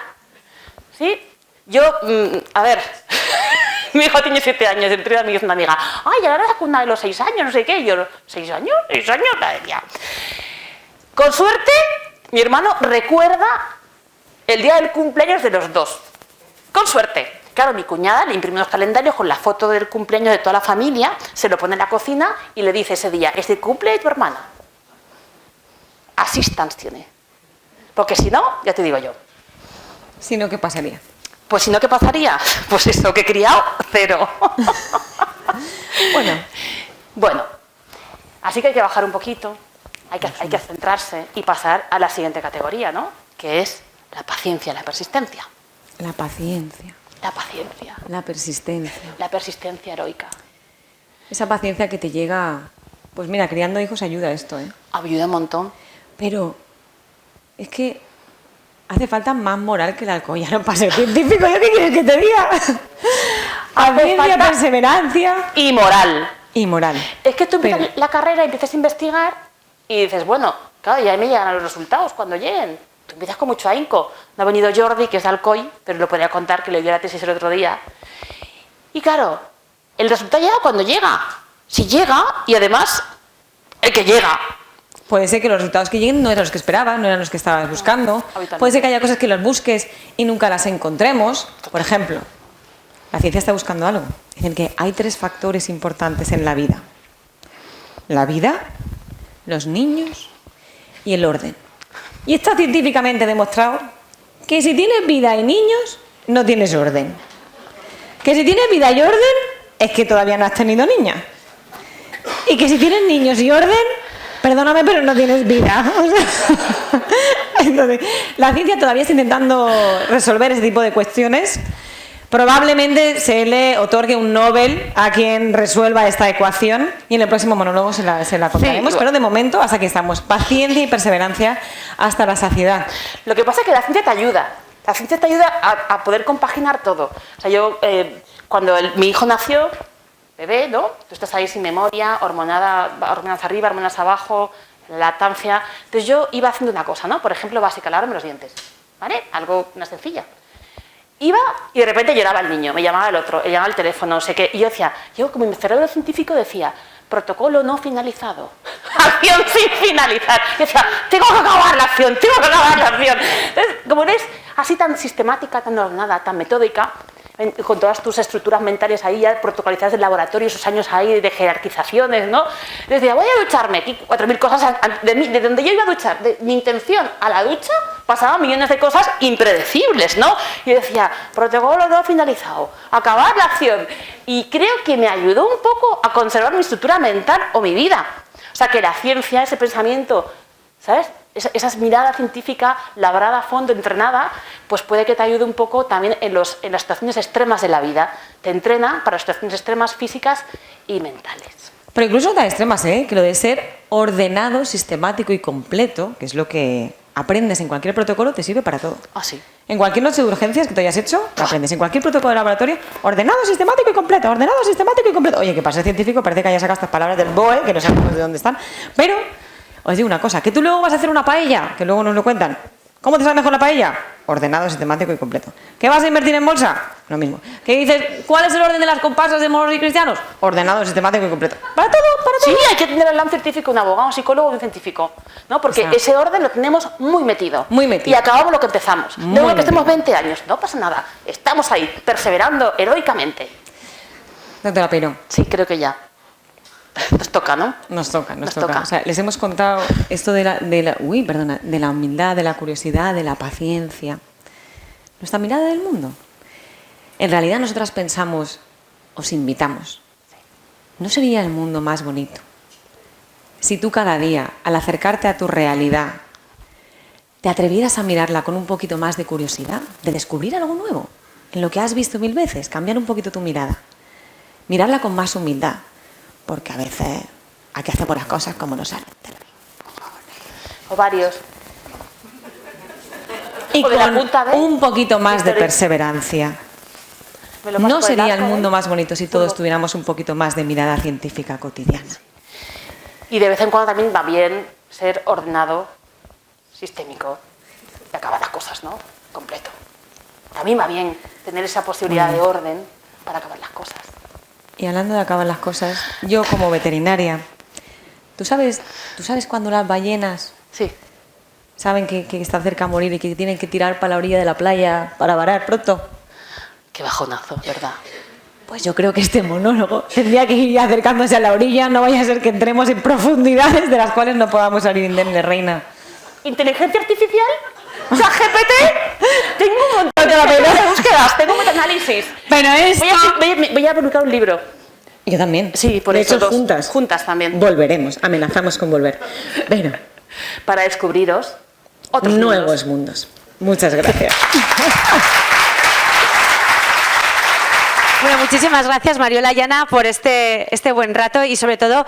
¿Sí? Yo, a ver, mi hijo tiene 7 años, entre amigos una amiga. Ay, ya la vacuna de los 6 años, no sé qué. Y yo, ¿6 años? 6 años, madre mía. Con suerte, mi hermano recuerda el día del cumpleaños de los 2. Con suerte. Claro, mi cuñada le imprime unos calendarios con la foto del cumpleaños de toda la familia, se lo pone en la cocina y le dice ese día, es el cumple de tu hermana. Assistance tiene. Porque si no, ya te digo yo. Si no, ¿qué pasaría? Pues si no, ¿qué pasaría? Pues eso, que he criado, 0. Bueno, así que hay que bajar un poquito, hay que centrarse y pasar a la siguiente categoría, ¿no? Que es la paciencia, la persistencia. La paciencia, La paciencia, la persistencia. la persistencia heroica. Esa paciencia que te llega... Pues mira, criando hijos ayuda a esto, ¿eh? Ayuda un montón. Pero es que hace falta más moral que el alcohol. Ya no pasa el científico, ¿yo qué quieres que te diga? Paciencia, falta- perseverancia Y moral. y moral. Es que tú empiezas Pero- la carrera y empiezas a investigar y dices, bueno, claro, ya me llegan los resultados cuando lleguen. Tú empiezas con mucho ahínco. No ha venido Jordi, que es de Alcoy, pero lo podría contar, que le dio la tesis el otro día. Y claro, el resultado llega cuando llega. Si llega, y además, el que llega. Puede ser que los resultados que lleguen no eran los que esperabas, no eran los que estabas buscando. habitualmente. Puede ser que haya cosas que los busques y nunca las encontremos. Por ejemplo, la ciencia está buscando algo. Dicen que hay 3 factores importantes en la vida. La vida, los niños y el orden. Y está científicamente demostrado que si tienes vida y niños, no tienes orden. Que si tienes vida y orden, es que todavía no has tenido niña. Y que si tienes niños y orden, perdóname, pero no tienes vida. O sea, Entonces, la ciencia todavía está intentando resolver ese tipo de cuestiones. Probablemente se le otorgue un Nobel a quien resuelva esta ecuación y en el próximo monólogo se la contaremos, Sí, pero de momento, hasta aquí estamos. Paciencia y perseverancia hasta la saciedad. Lo que pasa es que la ciencia te ayuda. La ciencia te ayuda a poder compaginar todo. O sea, yo, cuando mi hijo nació, bebé, ¿no? Tú estás ahí sin memoria, hormonas arriba, hormonas abajo, lactancia. Entonces yo iba haciendo una cosa, ¿no? Por ejemplo, básica, lavarme los dientes. ¿Vale? Algo, una sencilla. Iba y de repente lloraba el niño, me llamaba el otro, le llamaba el teléfono, no sé qué. Y yo decía, como mi cerebro científico decía, protocolo no finalizado, acción sin finalizar. Y decía, tengo que acabar la acción, tengo que acabar la acción. Entonces, como eres así tan sistemática, tan ordenada, tan metódica, con todas tus estructuras mentales ahí ya protocolizadas del laboratorio, esos años ahí de jerarquizaciones, ¿no? Les decía, voy a ducharme, aquí 4.000 cosas de donde yo iba a duchar, de mi intención a la ducha, pasaban millones de cosas impredecibles, ¿no? Y decía, protocolo no finalizado, acabar la acción. Y creo que me ayudó un poco a conservar mi estructura mental o mi vida. O sea, que la ciencia, ese pensamiento, ¿sabes? Esa mirada científica labrada a fondo, entrenada, pues puede que te ayude un poco también en las situaciones extremas de la vida. Te entrena para situaciones extremas físicas y mentales. Pero incluso tan extremas, ¿eh? Que lo de ser ordenado, sistemático y completo, que es lo que aprendes en cualquier protocolo, te sirve para todo. Ah, sí. En cualquier noche de urgencias que te hayas hecho, lo aprendes. En cualquier protocolo de laboratorio, ordenado, sistemático y completo, ordenado, sistemático y completo. Oye, que para ser científico parece que hayas sacado estas palabras del BOE, que no sabemos de dónde están, pero os digo una cosa, que tú luego vas a hacer una paella, que luego nos lo cuentan. ¿Cómo te sale mejor la paella? Ordenado, sistemático y completo. ¿Qué vas a invertir en bolsa? Lo mismo. ¿Qué dices? ¿Cuál es el orden de las comparsas de moros y cristianos? Ordenado, sistemático y completo. Para todo, para todo. Sí, hay que tener al lado un científico, un abogado, un psicólogo y un científico, ¿no? Porque Exacto. ese orden lo tenemos muy metido. Muy metido. Y acabamos lo que empezamos. Muy Luego que estemos metido. 20 años, no pasa nada. Estamos ahí, perseverando heroicamente. Doctora Peiró, Sí, creo que ya. Nos toca, ¿no? nos toca. Nos toca. O sea, les hemos contado esto de la humildad, de la curiosidad, de la paciencia. Nuestra mirada del mundo. En realidad nosotras pensamos, os invitamos. ¿No sería el mundo más bonito si tú cada día, al acercarte a tu realidad, te atrevieras a mirarla con un poquito más de curiosidad, de descubrir algo nuevo, en lo que has visto 1000 veces, cambiar un poquito tu mirada, mirarla con más humildad, porque a veces hay que hacer las cosas como nos salen. Ovarios. Y O de la con punta de- un poquito más de perseverancia. Me lo paso No por el sería el arco, mundo ¿eh? más bonito si todos tuviéramos un poquito más de mirada científica cotidiana. Y de vez en cuando también va bien ser ordenado, sistémico, y acabar las cosas, ¿no? Completo. También va bien tener esa posibilidad de orden para acabar las cosas. Y hablando de acabar las cosas, yo como veterinaria, ¿tú sabes cuando las ballenas Sí. saben que está cerca a morir y que tienen que tirar para la orilla de la playa para varar pronto? Qué bajonazo, ¿verdad? Pues yo creo que este monólogo tendría que ir acercándose a la orilla, no vaya a ser que entremos en profundidades de las cuales no podamos salir indemne, reina. ¿Inteligencia artificial? ¿ChatGPT? Tengo un montón de búsquedas, tengo metaanálisis. Pero esto... Voy a publicar un libro. Yo también. Sí, por de eso hecho, dos. juntas. Juntas también. Volveremos, amenazamos con volver. Bueno, Para descubriros otros nuevos mundos. mundos. Muchas gracias. Bueno, muchísimas gracias Mariola y Ana por este buen rato y sobre todo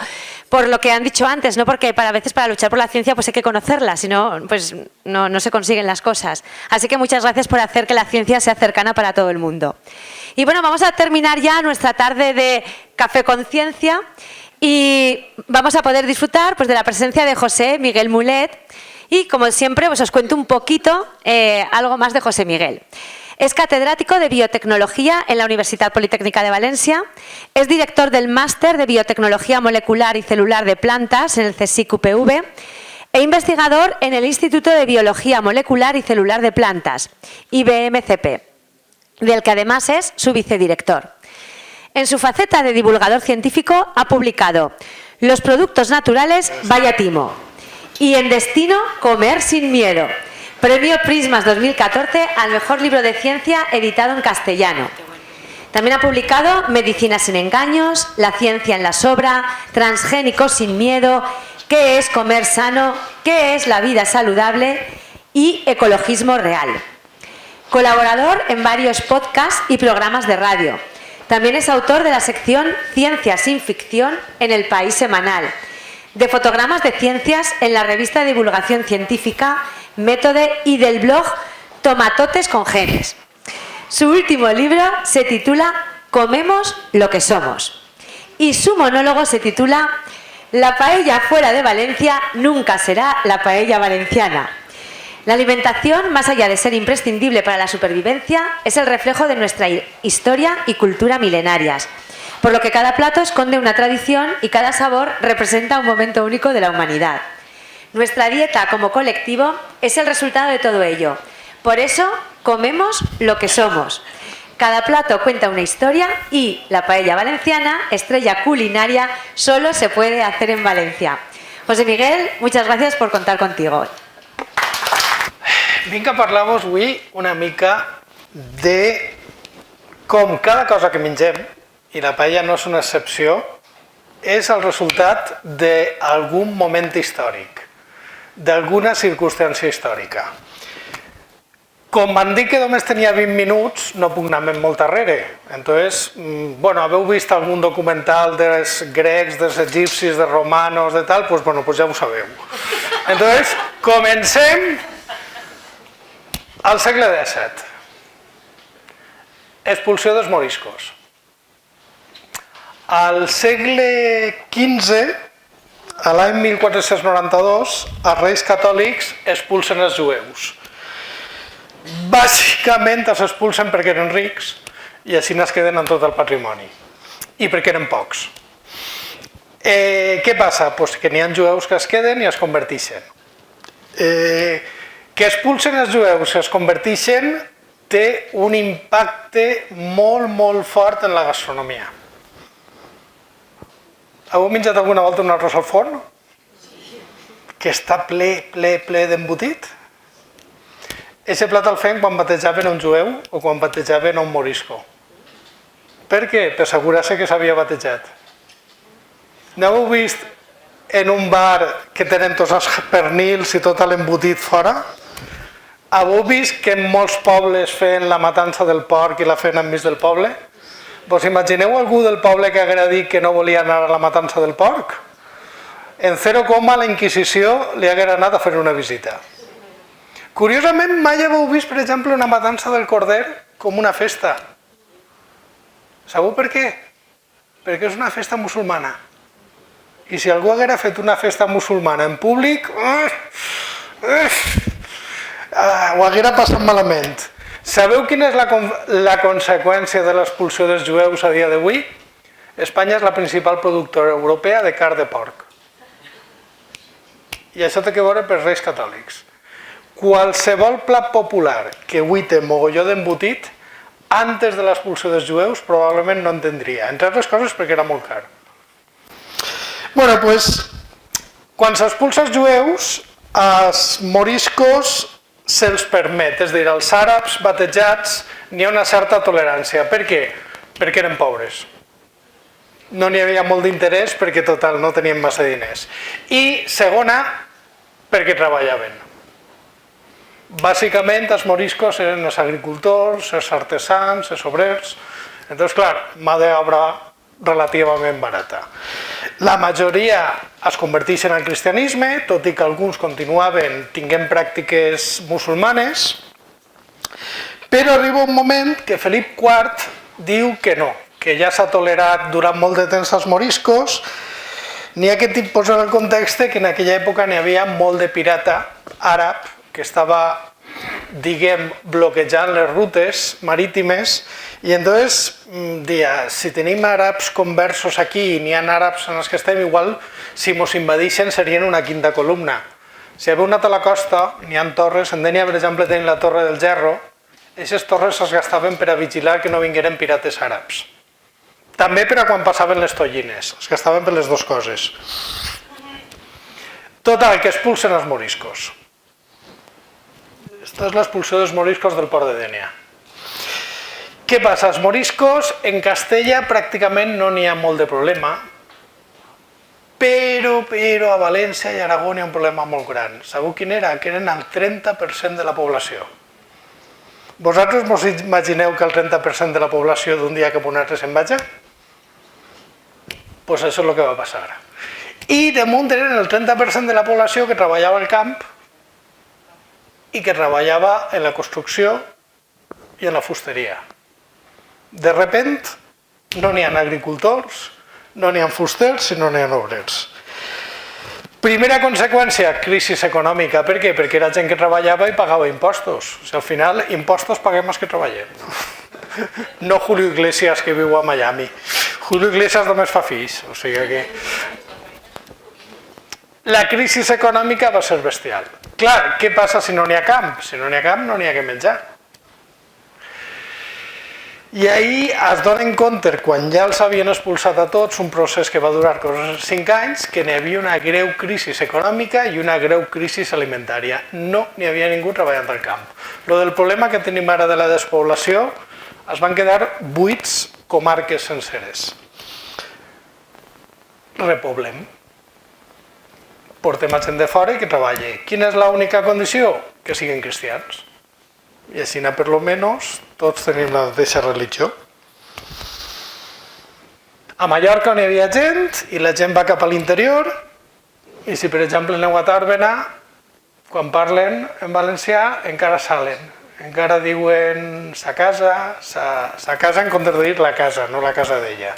por lo que han dicho antes, ¿no? Porque a veces para luchar por la ciencia pues hay que conocerla, si no, pues no se consiguen las cosas. Así que muchas gracias por hacer que la ciencia sea cercana para todo el mundo. Y bueno, vamos a terminar ya nuestra tarde de Café con Ciencia y vamos a poder disfrutar pues de la presencia de José Miguel Mulet y como siempre pues os cuento un poquito algo más de José Miguel. Es catedrático de Biotecnología en la Universitat Politécnica de Valencia, es director del Máster de Biotecnología Molecular y Celular de Plantas en el CSIC UPV e investigador en el Instituto de Biología Molecular y Celular de Plantas, IBMCP, del que además es su vicedirector. En su faceta de divulgador científico ha publicado Los productos naturales, vaya timo y En destino, comer sin miedo. Premio Prismas 2014 al mejor libro de ciencia editado en castellano. También ha publicado Medicina sin engaños, La ciencia en la sobra, Transgénicos sin miedo, ¿Qué es comer sano? ¿Qué es la vida saludable? y ecologismo real. Colaborador en varios podcasts y programas de radio. También es autor de la sección Ciencia sin ficción en El País Semanal, de fotogramas de ciencias en la revista de divulgación científica Métode y del blog Tomatotes con genes. Su último libro se titula Comemos lo que somos y su monólogo se titula La paella fuera de Valencia nunca será la paella valenciana. La alimentación, más allá de ser imprescindible para la supervivencia, es el reflejo de nuestra historia y cultura milenarias, por lo que cada plato esconde una tradición y cada sabor representa un momento único de la humanidad. Nuestra dieta como colectivo es el resultado de todo ello. Por eso, comemos lo que somos. Cada plato cuenta una historia y la paella valenciana, estrella culinaria, solo se puede hacer en Valencia. José Miguel, muchas gracias por contar contigo. Vinc a parlar-vos avui una mica de com cada cosa que mengem, i la paella no és una excepció, és el resultat d'algun moment històric, d'alguna circumstància històrica. Com m'han dit que només tenia 20 minuts, no puc anar més molt darrere. Entonces, bueno, haveu vist algun documental dels grecs, dels egipcis, dels romanos, de tal, pues bueno, pues ja ho sabeu. Entonces, comencem al segle XVII. Expulsió dels moriscos. Al segle XV, a l'any 1492, els reis catòlics expulsen els jueus. Bàsicament els expulsen perquè eren rics i així es queden amb tot el patrimoni. I perquè eren pocs. Què passa? Pues que n'hi ha jueus que es queden i es converteixen. Que expulsen els jueus i es converteixen té un impacte molt, molt fort en la gastronomia. Heu menjat alguna volta un arròs al forn? Que està ple d'embotit? Aquest plat el feien quan batejaven un jueu o quan batejaven un morisco. Per què? Per assegurar-se que s'havia batejat. No heu vist en un bar que tenen tots els pernils i tot l'embotit fora? Heu vist que en molts pobles feien la matança del porc i la feien enmig del poble? Vos imagineu algú del poble que haguera dit que no volia anar a la matança del porc? En 0, la Inquisició li haguera anat a fer una visita. Curiosament, mai heu vist, per exemple, una matança del corder com una festa. Sabeu per què? Perquè és una festa musulmana. I si algú haguera fet una festa musulmana en públic, ho haguera passat malament. Sabeu quina és la conseqüència de l'expulsió dels jueus a dia d'avui? Espanya és la principal productora europea de carn de porc. I això té a veure pels reis catòlics. Qualsevol plat popular que avui té mogolló d'embotit, antes de l'expulsió dels jueus probablement no en tindria, entre altres coses perquè era molt car. Bueno, doncs, quan s'expulsa els jueus, els moriscos se'ls permet, és a dir, els àrabs batejats n'hi ha una certa tolerància. Per què? Perquè eren pobres. No n'hi havia molt d'interès perquè, total, no tenien massa diners. I, segona, perquè treballaven. Bàsicament, els moriscos eren els agricultors, els artesans, els obrers. Entonces, clar, mà d'obra relativament barata. La majoria es converteixen al cristianisme, tot i que alguns continuaven tinguent pràctiques musulmanes, però arriba un moment que Felip IV diu que no, que ja s'ha tolerat durant molt de temps els moriscos. N'hi ha que posar el context que en aquella època n'hi havia molt de pirata àrab que estava, diguem, bloquejant les rutes marítimes i entonces deia, si tenim àrabs conversos aquí i n'hi ha àrabs en els que estem, igual si mos invadeixen serien una quinta columna. Si haveu anat a la costa, n'hi ha torres, en Dènia, per exemple, tenim la Torre del Gerro, aquestes torres es gastaven per a vigilar que no vingueren pirates àrabs. També per a quan passaven les tollines, es gastaven per les dues coses. Total, que expulsen els moriscos. Aquesta és l'expulsió dels moriscos del port de Dénia. Què passa? Els moriscos en Castella pràcticament no n'hi ha molt de problema Però a València i Aragó hi ha un problema molt gran. Sabeu quin era? Que eren el 30% de la població. Vosaltres vos imagineu que el 30% de la població d'un dia cap a un altre se'n vaja? Doncs això és el que va passar. I damunt eren el 30% de la població que treballava al camp i que treballava en la construcció i en la fusteria. De repent, no n'hi ha agricultors, no n'hi ha fusters i no n'hi ha obrers. Primera conseqüència, crisi econòmica. Per què? Perquè era gent que treballava i pagava impostos. O sigui, al final, impostos paguem els que treballem. No Julio Iglesias, que viu a Miami. Julio Iglesias només fa fills. O sigui que... La crisi econòmica va ser bestial. Clar, què passa si no n'hi ha camp? Si no n'hi ha camp, no n'hi ha que menjar. I ahir es donen compte, quan ja els havien expulsat a tots, un procés que va durar 5 anys, que n'hi havia una greu crisi econòmica i una greu crisi alimentària. No n'hi havia ningú treballant al camp. Lo del problema que tenim ara de la despoblació, es van quedar 8 comarques senceres. Repoblem. Portem a gent de fora i que treballi. Quina és l'única condició? Que siguin cristians. I així, per lo menos, tots tenim la mateixa religió. A Mallorca on hi havia gent i la gent va cap a l'interior i si, per exemple, aneu a Tàrbena, quan parlen en valencià encara salen. Encara diuen sa casa en comptes de dir la casa, no la casa d'ella.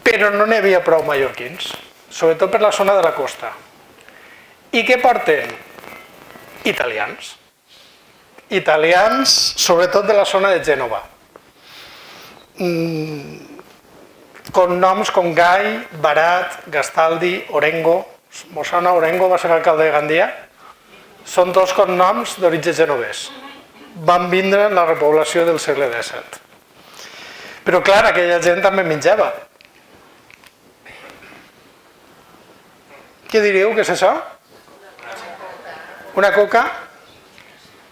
Però no n'hi havia prou mallorquins, sobretot per la zona de la costa. I què porten? Italians. Italians, sobretot de la zona de Gènova. Cognoms com Gai, Barat, Gastaldi, Orengo. Mos sona Orengo, va ser alcalde de Gandia. Són dos cognoms d'origen genovès. Van vindre en la repoblació del segle XVII. Però clar, aquella gent també menjava. Què diríeu que és això? Una coca?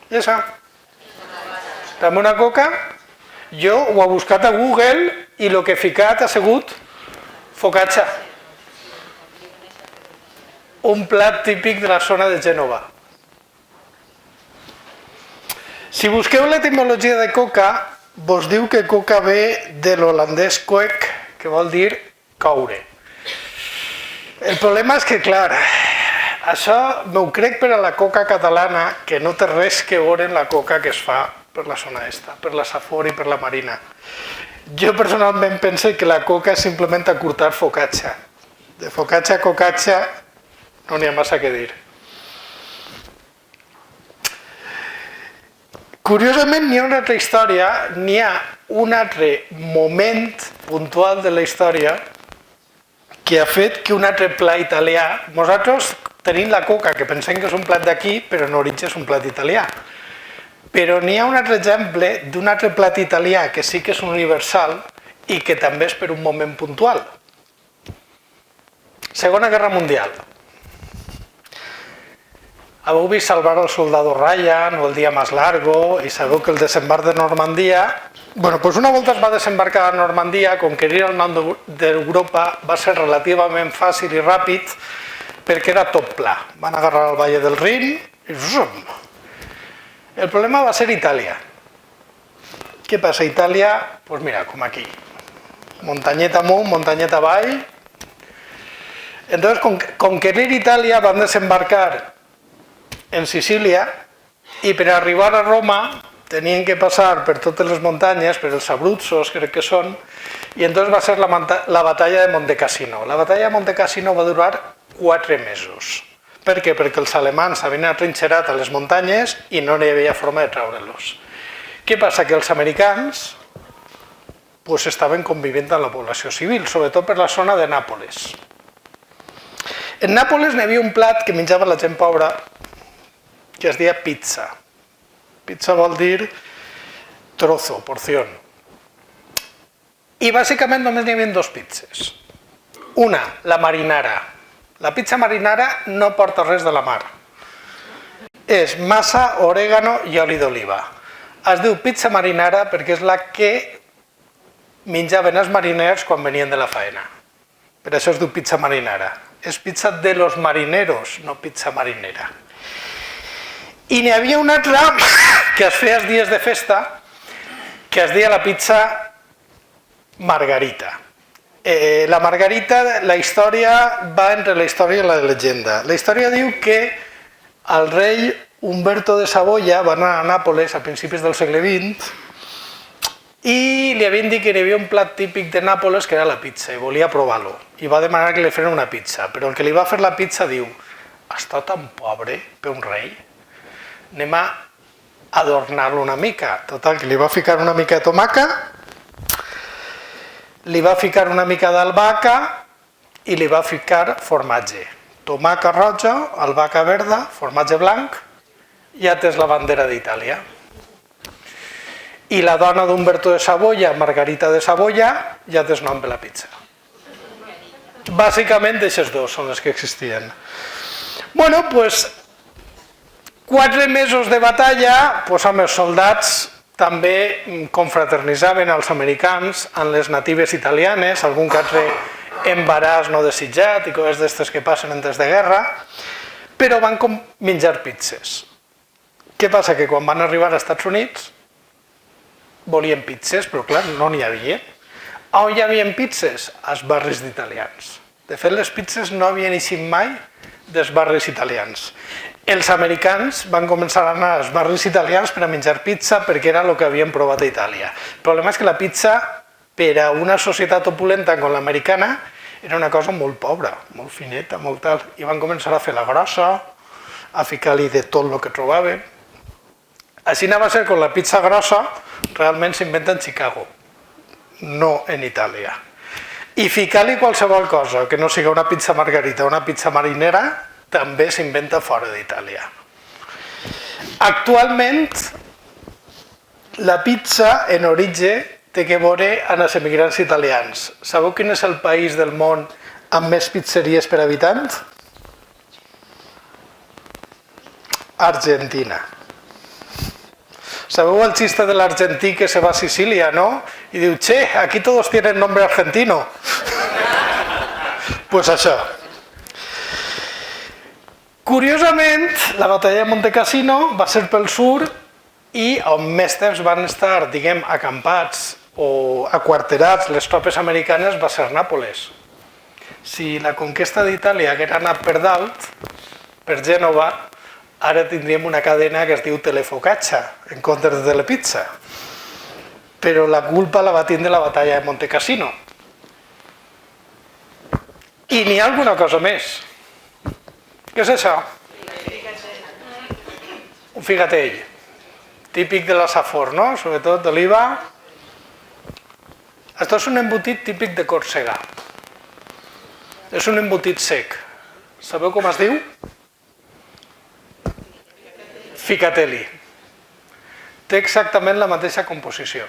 I això? També una coca? Jo ho he buscat a Google i el que he ficat ha sigut focaccia. Un plat típic de la zona de Gènova. Si busqueu l'etimologia de coca, vos diu que coca ve de l'holandès koek, que vol dir coure. El problema és que, clar, això m'ho crec per a la coca catalana, que no té res que veure amb la coca que es fa per la zona esta, per la Safor i per la Marina. Jo personalment penso que la coca és simplement acurtar focaccia. De focaccia a cocaccia no n'hi ha massa que dir. Curiosament, n'hi ha una altra història, n'hi ha un altre moment puntual de la història que ha fet que un altre plat italià... Nosaltres tenim la coca, que pensem que és un plat d'aquí, però en origen és un plat italià. Però n'hi ha un altre exemple d'un altre plat italià que sí que és universal i que també és per un moment puntual. Segona Guerra Mundial. Heu vist Salvar al soldado Ryan o El día más largo i sabeu que el desembarc de Normandia... Bueno, doncs una volta es va desembarcar a Normandia, conquerir el nord d'Europa va ser relativament fàcil i ràpid perquè era tot pla. Van agarrar el Valle del Rin i zum! El problema va ser Itàlia. Què passa a Itàlia? Doncs mira, com aquí. Muntanyeta amunt, muntanyeta avall. Entonces, conquerir Itàlia van desembarcar en Sicília i per arribar a Roma tenien que passar per totes les muntanyes, per els Abruzzos, crec que són, i entonces va ser la batalla de Montecassino. La batalla de Montecassino va durar 4 mesos. Per què? Perquè els alemans havien atrinxerat a les muntanyes i no hi havia forma de treure-los. Què passa? Que els americans estaven convivint amb la població civil, sobretot per la zona de Nàpoles. En Nàpoles n'hi havia un plat que menjava la gent pobra que es deia pizza. Pizza vol dir trozo, porción. I bàsicament només n'hi havia 2 pizzas. Una, la marinara. La pizza marinara no porta res de la mar. És massa, orégano i oli d'oliva. Es diu pizza marinara perquè és la que menjaven els mariners quan venien de la faena. Per això es diu pizza marinara. És pizza de los marineros, no pizza marinera. I n'hi havia una altra que es feia els dies de festa, que es deia la pizza margarita. La margarita, la història va entre la història i la llegenda. La història diu que el rei Umberto de Savoia va anar a Nàpoles a principis del segle XX i li havien dit que hi havia un plat típic de Nàpoles que era la pizza i volia provar-lo. I va demanar que li feren una pizza, però el que li va fer la pizza diu: està tan pobre per un rei, anem a adornar-lo una mica. Total, que li va ficar una mica de tomaca, li va ficar una mica d'albahaca i li va ficar formatge. Tomaca roja, albahaca verda, formatge blanc, ja tens la bandera d'Itàlia. I la dona d'Umberto de Savoia, Margarita de Savoia, ja tens nom per la pizza. Bàsicament, aquests dos són les que existien. Bueno, doncs, 4 mesos de batalla, amb els soldats també confraternitzaven els americans amb les natives italianes, algun que altre embaràs no desitjat i coses d'aquestes que passen en temps de guerra, però van menjar pizzas. Què passa? Que quan van arribar als Estats Units volien pizzas, però clar, no n'hi havia. On hi havia pizzas? Als barris d'italians. De fet, les pizzas no havien eixit mai dels barris italians. Els americans van començar a anar als barris italians per a menjar pizza perquè era el que havien provat a Itàlia. El problema és que la pizza, per a una societat opulenta com l'americana, era una cosa molt pobra, molt fineta, molt tal. I van començar a fer la grossa, a ficar-li de tot el que trobaven. Així anava a ser com la pizza grossa, realment s'inventa en Chicago, no en Itàlia. I ficar-li qualsevol cosa, que no sigui una pizza margarita o una pizza marinera, també s'inventa fora d'Itàlia. Actualment, la pizza en origen té que veure amb els emigrants italians. Sabeu quin és el país del món amb més pizzeries per habitant? Argentina. Sabeu el xiste de l'argentí que se va a Sicília, no? I diu, che, aquí todos tienen nombre argentino. Pues això. Curiosament, la batalla de Monte Cassino va ser pel sur i on més temps van estar, diguem, acampats o aquarterats les tropes americanes va ser Nàpoles. Si la conquesta d'Itàlia hagués anat per dalt, per Gènova, ara tindríem una cadena que es diu Telefocaccia, en comptes de Telepizza. Però la culpa la va tindre la batalla de Monte Cassino. I n'hi ha alguna cosa més. Què és això? Un figatell. Típic de la Safor, no? Sobretot d'oliva. Això és un embotit típic de Còrsega. És un embotit sec. Sabeu com es diu? Ficatelli. Té exactament la mateixa composició.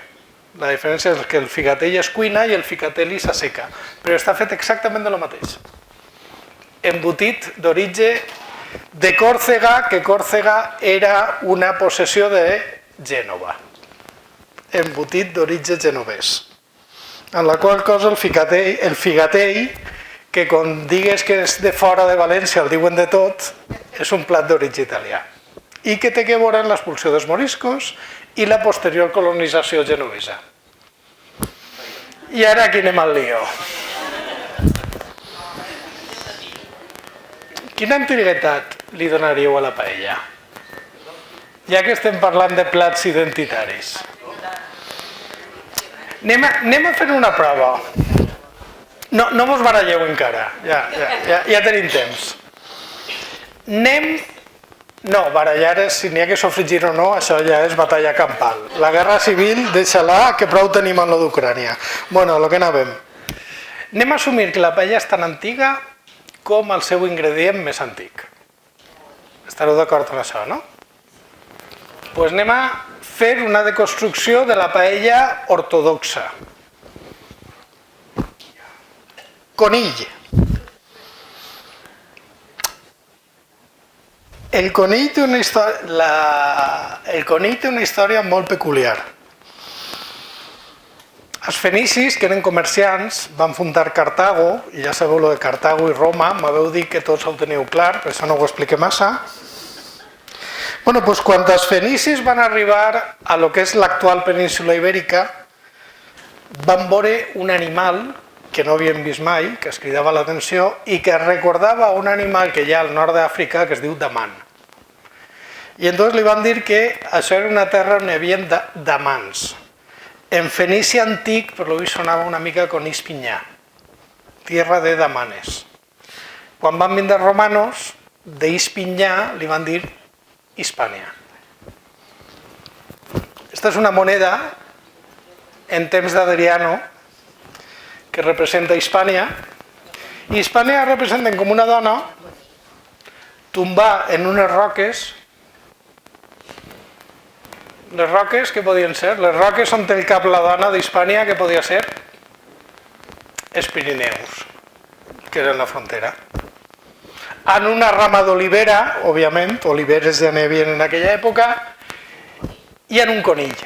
La diferència és que el figatell es cuina i el ficatelli s'asseca, però està fet exactament de lo mateix. Embotit d'origen de Còrsega, que Còrsega era una possessió de Gènova. Embotit d'origen genovès. En la qual cosa el figatell, que quan digues que és de fora de València el diuen de tot, és un plat d'origen italià. I que té que veure amb l'expulsió dels moriscos i la posterior colonització genovesa. I ara aquí anem al lío. Quina antiguitat li donaríeu a la paella? Ja que estem parlant de plats identitaris. Anem a fer una prova. No vos baralleu encara, ja tenim temps. No, barallar és, si n'hi ha que sofregir o no, això ja és batalla campal. La guerra civil, deixa-la, que prou tenim en lo d'Ucrània. Bueno, el que anàvem. Anem a assumir que la paella és tan antiga com el seu ingredient més antic. Estareu d'acord amb això, no? Doncs anem a fer una deconstrucció de la paella ortodoxa. Conill. El conill té una història molt peculiar. Els fenicis, que eren comerciants, van fundar Cartago, i ja sabeu lo de Cartago i Roma, m'haveu dit que tots ho teniu clar, per això no ho expliqué massa. Bueno, doncs quan els fenicis van arribar a lo que és l'actual península ibèrica, van veure un animal que no havien vist mai, que es cridava l'atenció, i que recordava un animal que hi ha al nord d'Àfrica que es diu damant. I llavors li van dir que això era una terra on hi havia damants. En fenici antic, per lo vist, sonava una mica con Ispinyà, tierra de damanes. Quan van vindre els romanos, d'Ispinyà li van dir Hispània. Esta és una moneda en temps d'Adriano que representa Hispània, i Hispània representen com una dona tombar en unes roques. Les roques, què podien ser? Les roques on té el cap la dona d'Hispània, què podia ser? Els Pirineus, que eren la frontera. En una rama d'olivera, òbviament, oliveres ja n'hi havia en aquella època, i en un conill.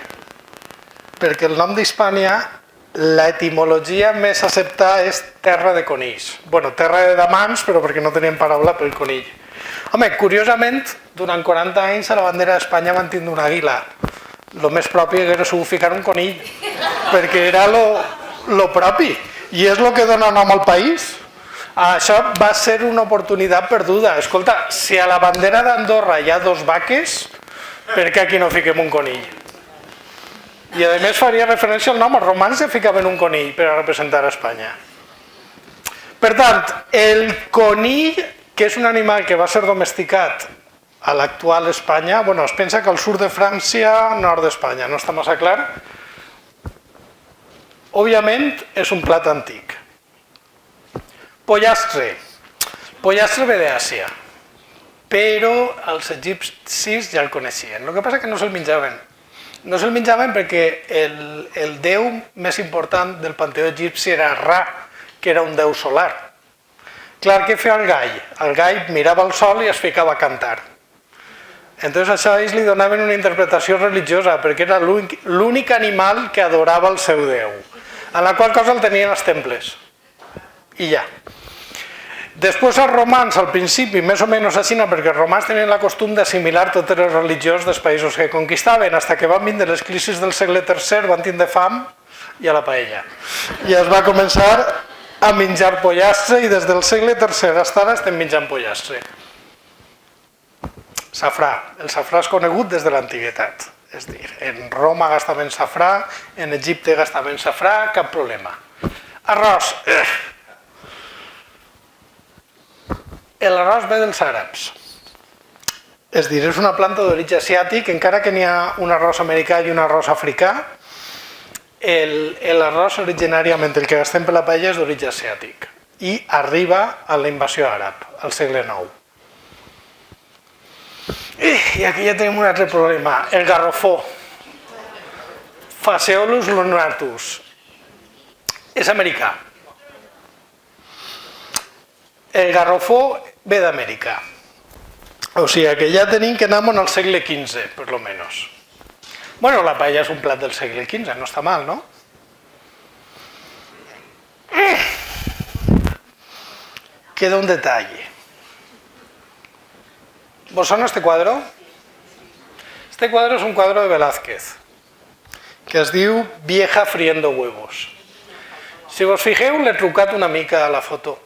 Perquè el nom d'Hispània, l'etimologia més acceptada és terra de conills. Bueno, terra de damants, però perquè no tenien paraula pel conill. Home, curiosament, durant 40 anys a la bandera d'Espanya van tindre una àguila. El més propi era segur ficar un conill, perquè era lo propi, i és el que dona nom al país. Això va ser una oportunitat perduda. Escolta, si a la bandera d'Andorra hi ha 2 vaques, per què aquí no fiquem un conill? I a més faria referència al nom, els romans ja ficaven un conill per a representar Espanya. Per tant, el conill, que és un animal que va ser domesticat a l'actual Espanya, bueno, es pensa que al sud de França, nord d'Espanya, no està massa clar. Òbviament és un plat antic. Pollastre. Pollastre ve d'Àsia, però els egipcis ja el coneixien. El que passa és que no se'l menjaven. No se'l menjaven perquè el déu més important del panteó egipci era Ra, que era un déu solar. Clar, què feia el gall? El gall mirava el sol i es ficava a cantar. Entonces això ells li donaven una interpretació religiosa, perquè era l'únic animal que adorava el seu déu, en la qual cosa el tenien als temples. I ja. Després els romans, al principi, més o menys així, perquè els romans tenien la costum d'assimilar totes les religions dels països que conquistaven, fins que van vindre les crisis del segle III, van tindre fam i a la paella. I es va començar a menjar pollastre, i des del segle III fins ara estem menjant pollastre. Safrà. El safrà és conegut des de l'antiguitat. És a dir, en Roma gastaven safrà, en Egipte gastaven safrà, cap problema. Arròs. L'arròs ve dels àrabs. És a dir, és una planta d'origen asiàtic, encara que n'hi ha un arròs americà i un arròs africà, l'arròs originàriament, el que gastem per la paella, és d'origen asiàtic. I arriba a la invasió àrab, al segle IX. I aquí ja tenim un altre problema, el garrofó. Phaseolus lunatus. És americà. El garrofó ve d'Amèrica. O sigui que ja tenim que anem al segle XV, per lo menos. Bueno, la paella és un plat del segle XV, no està mal, no? Queda un detalle. ¿Vos sona este cuadro? Este cuadro es un cuadro de Velázquez, que es diu Vieja friendo huevos. Si vos fijeu, l'he trucat una mica a la foto.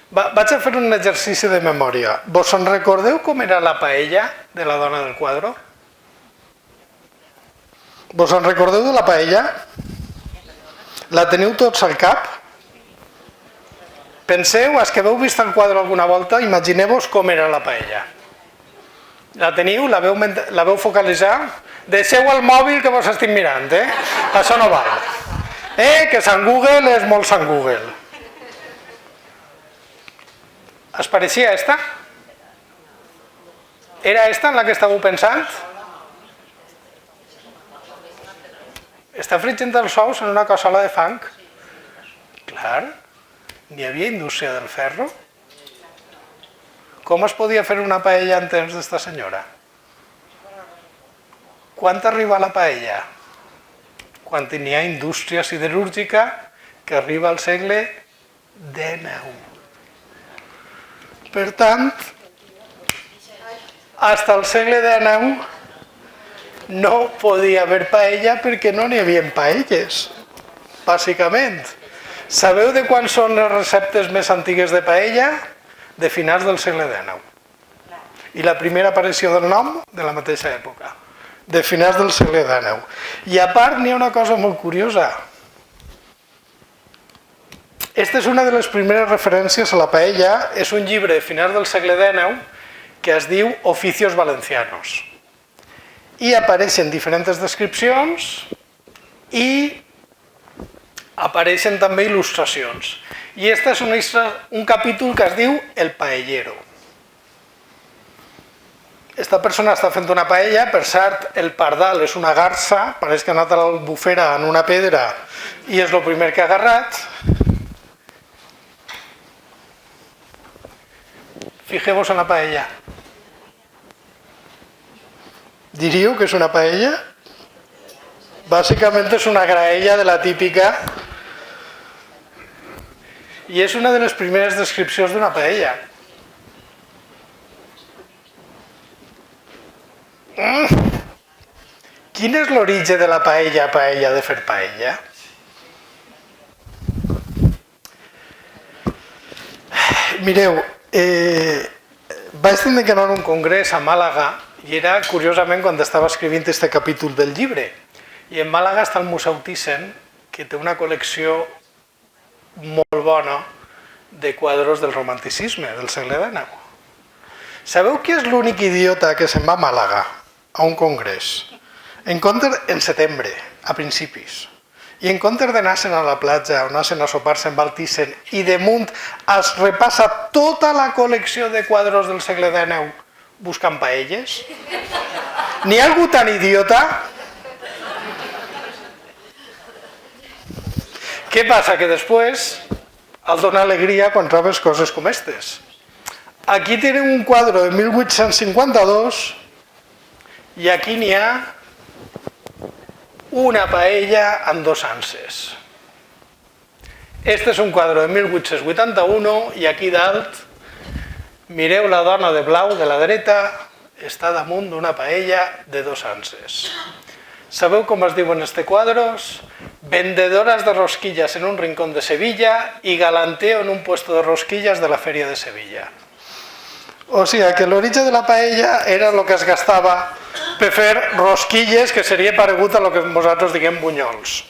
Vaig a fer un exercici de memòria. Vos en recordeu com era la paella de la dona del quadre? Vos en recordeu de la paella? La teniu tots al cap? Penseu, els que heu vist el quadre alguna volta, imagineu-vos com era la paella. La teniu? La veu focalitzar? Deixeu el mòbil que vos estic mirant, Això no val. Que Sant Google és molt Sant Google. ¿Es pareixia a esta? ¿Era esta en la que estàveu pensant? Està fregint els ous en una cassola de fang. Clar, n'hi havia indústria del ferro. Com es podia fer una paella en temps d'esta senyora? Quant arriba la paella? quan n'hi ha indústria siderúrgica que arriba al segle XIX. Per tant, fins al segle XIX no podia haver paella perquè no n'hi havia paelles, bàsicament. Sabeu de quan són les receptes més antigues de paella? De finals del segle XIX. I la primera aparició del nom de la mateixa època, de finals del segle XIX. I a part n'hi ha una cosa molt curiosa. Esta és una de les primeres referències a la paella, és un llibre de finals del segle XIX que es diu Oficios Valencianos. I apareixen diferents descripcions i apareixen també il·lustracions. I este és un capítol que es diu El paellero. Esta persona està fent una paella, per cert, el pardal és una garsa, pareix que ha anat a l'Albufera en una pedra i és el primer que ha agarrat. Fijeu-vos en la paella. Diríeu que és una paella? Bàsicament és una graella de la típica i és una de les primeres descripcions d'una paella. Quin és l'origen de la paella de fer paella? Mireu, vaig tenir que anar a un congrés a Màlaga i era curiosament quan estava escrivint este capítol del llibre. I en Màlaga està el Museu Thyssen, que té una col·lecció molt bona de quadros del romanticisme del segle XIX. Sabeu qui és l'únic idiota que se'n va a Màlaga a un congrés? En setembre, a principis. I en comptes d'anar-se'n a la platja o anar-se'n a sopar, se'n va al Thyssen i damunt es repassa tota la col·lecció de quadros del segle XIX buscant paelles. N'hi ha algú tan idiota? Què passa? Que després el dona alegria quan trobes coses com aquestes. Aquí tenen un quadre de 1852 i aquí n'hi ha una paella amb 2 anses. Este és un quadre de 1881 i aquí dalt, mireu la dona de blau de la dreta, està damunt d'una paella de 2 anses. Sabeu com es diuen este quadros? Vendedoras de rosquillas en un rincón de Sevilla y galanteo en un puesto de rosquillas de la feria de Sevilla. O sigui que l'origen de la paella era el que es gastava per fer rosquilles, que seria paregut a el que nosaltres diguem bunyols.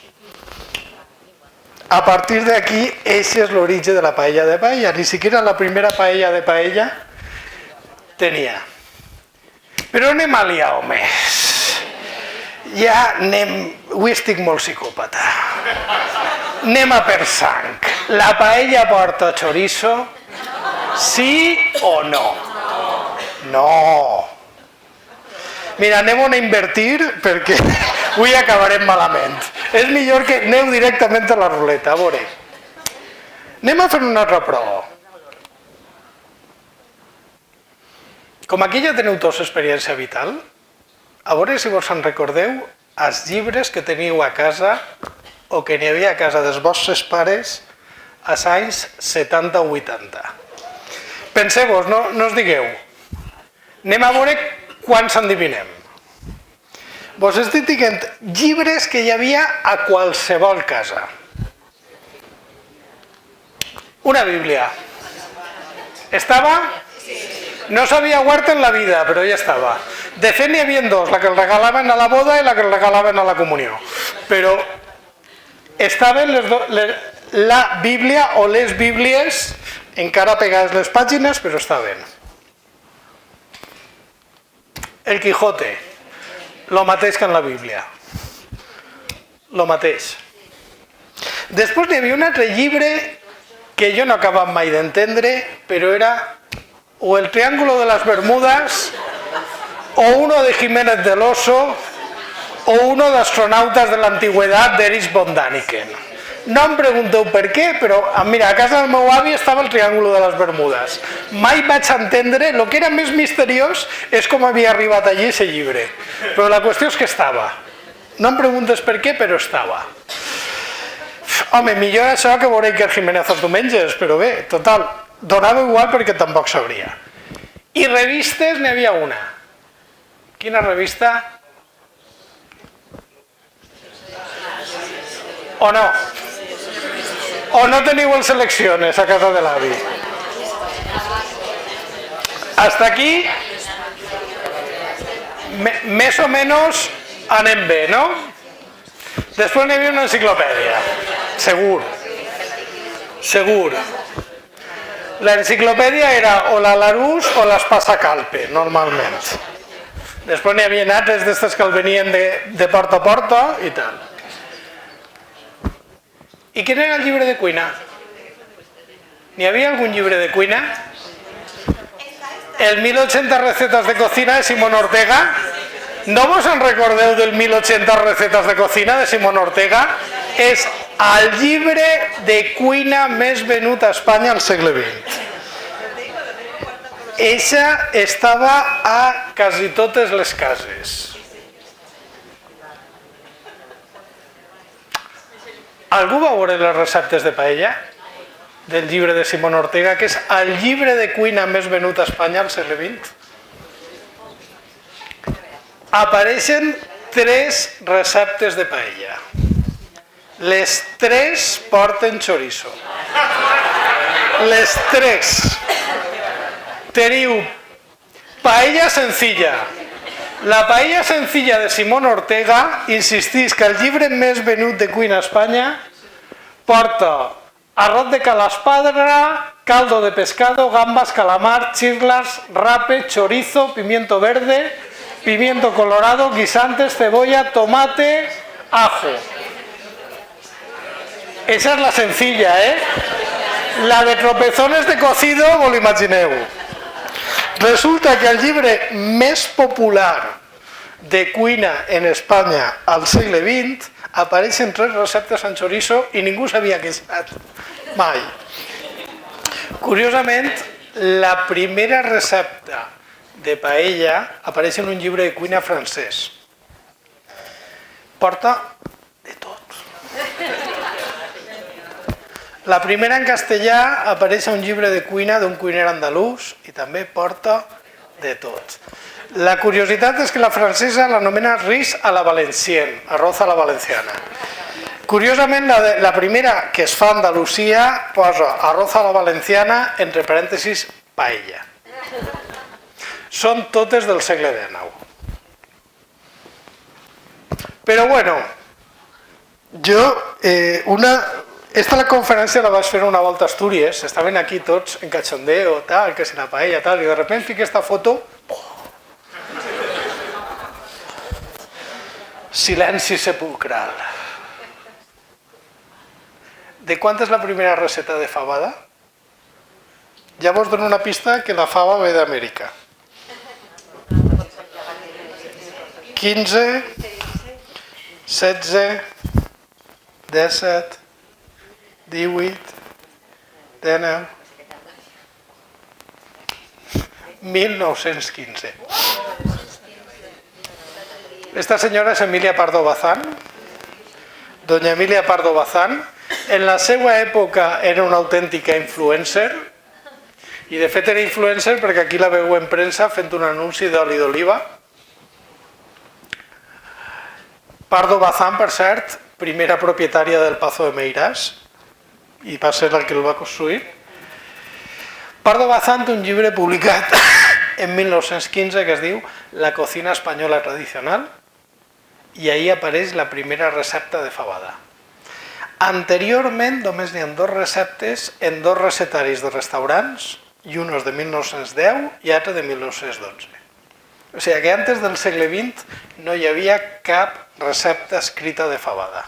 A partir d'aquí, aquest és l'origen de la paella de paella. Ni siquiera la primera paella de paella tenia. Però anem a liar més. Ja anem... Avui estic molt psicòpata. Anem a per sang. La paella porta chorizo? Sí o no? No. Mira, anem a invertir perquè avui acabarem malament. És millor que aneu directament a la ruleta, a veure. Anem a fer una altra prova. Com aquí ja teniu tots experiència vital, a veure si vos en recordeu els llibres que teniu a casa o que n'hi havia a casa dels vostres pares als anys 70 o 80. Penseu-vos, no us digueu. Anem a veure quants endivinem. Vos estic dient llibres que hi havia a qualsevol casa. Una Bíblia. Estava? No s'havia guardat en la vida, però ja estava. De fet, n'hi havia 2, la que el regalaven a la boda i la que el regalaven a la comunió. Però estaven la Bíblia o les Bíblies encara pegades les pàgines, però estaven. El Quijote, lo mateix que en la Bíblia. Lo mateix. Després n'hi havia un altre llibre que jo no acabava mai d'entendre, però era o el Triángulo de las Bermudas, o uno de Jiménez del Oso, o uno de Astronautas de l'Antigüedad d'Erich von Däniken. No em pregunteu per què, però mira, a casa del meu avi estava el Triángulo de las Bermudas. Mai vaig entendre, el que era més misteriós és com havia arribat allí aquest llibre. Però la qüestió és que estava. No em preguntes per què, però estava. Home, millor això que veure Iker Jiménez els diumenges, però bé, total, donava igual perquè tampoc sabria. I revistes n'hi havia una. Quina revista? O no? O no teniu les selecciones a casa de l'avi? Hasta aquí, més o menys anem bé, no? Després n'hi havia una enciclopèdia, segur. Segur. L'enciclopèdia era o la Larousse o l'Espasa-Calpe, normalment. Després n'hi havia altres d'estes que el venien de porta a porta i tal. I quin era el llibre de cuina? N'hi havia algun llibre de cuina? El 1080 recetas de cocina de Simón Ortega. No vos en recordeu del 1080 recetas de cocina de Simón Ortega? És el llibre de cuina més venut a Espanya al segle XX. Eixa estava a quasi totes les cases. Algú va veure les receptes de paella del llibre de Simón Ortega, que és el llibre de cuina més venut a Espanya al segle XX? Apareixen 3 receptes de paella. Les 3 porten chorizo. Les 3. Teniu paella sencilla. La paella sencilla de Simón Ortega insistís que el llibre més venut de cuina a Espanya porta arroz de calaspadra, caldo de pescado, gambas, calamar, chirlas, rape, chorizo, pimiento verde, pimiento colorado, guisantes, cebolla, tomate, ajo. Esa és la sencilla, La de tropezones de cocido, vos lo imagineu. Resulta que el llibre més popular de cuina en Espanya al segle XX apareixen 3 receptes amb chorizo i ningú s'havia queixat mai. Curiosament, la primera recepta de paella apareix en un llibre de cuina francès. Porta de tot. La primera en castellà apareix a un llibre de cuina d'un cuiner andalús i també porta de tot. La curiositat és que la francesa l'anomena riz a la valencienne, arroz a la valenciana. Curiosament, la primera que es fa a Andalusia posa arroz a la valenciana, entre parèntesis, paella. Són totes del segle XIX. Però bueno, esta la conferència la vaig fer una volta a Astúries, estaven aquí tots en cachondeo, tal, que si la paella, tal, i de repente fiqué esta foto, silenci sepulcral. De quant és la primera recepta de fabada? Ja vos dono una pista que la fava ve d'Amèrica. 15, 16, 17, 18, 19, 1915. Esta senyora és Emilia Pardo Bazán. Doña Emilia Pardo Bazán, en la seva època era una autèntica influencer, i de fet era influencer perquè aquí la veu en premsa fent un anunci d'oli d'oliva. Pardo Bazán, per cert, primera propietària del Pazo de Meirás, i va ser el que el va construir. Pardo Bazán té un llibre publicat en 1915 que es diu La cocina española tradicional, i ahí apareix la primera recepta de fabada. Anteriorment només n'hi ha 2 receptes en 2 recetaris de restaurants, i un és de 1910 i altre de 1912. O sigui que antes del segle XX no hi havia cap recepta escrita de fabada.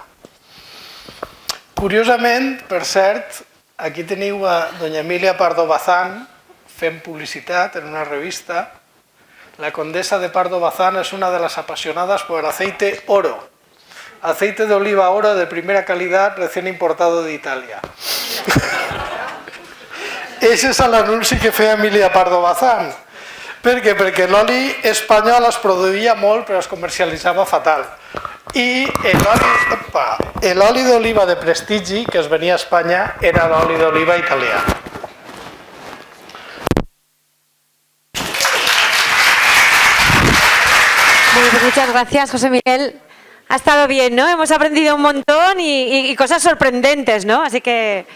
Curiosament, per cert, aquí teniu a doña Emilia Pardo Bazán fent publicitat en una revista. La condesa de Pardo Bazán es una de las apasionadas por el aceite oro. Aceite de oliva oro de primera calidad recién importado de Italia. Ese és l'anunci que feia Emilia Pardo Bazán. Per què? Perquè l'oli espanyol es produïa molt però es comercialitzava fatal. I l'oli d'oliva de prestigi que es venia a Espanya era l'oli d'oliva italià. Bueno, pues muchas gracias, José Miguel. Ha estado bien, ¿no? Hemos aprendido un montón y cosas sorprendentes, ¿no? Así que,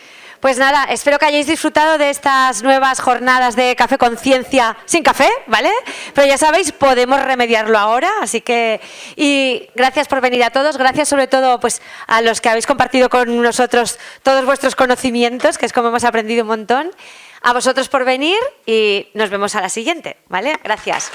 pues nada, espero que hayáis disfrutado de estas nuevas jornadas de Café Conciencia sin café, ¿vale? Pero ya sabéis, podemos remediarlo ahora, así que... Y gracias por venir a todos, gracias sobre todo pues, a los que habéis compartido con nosotros todos vuestros conocimientos, que es como hemos aprendido un montón. A vosotros por venir y nos vemos a la siguiente, ¿vale? Gracias.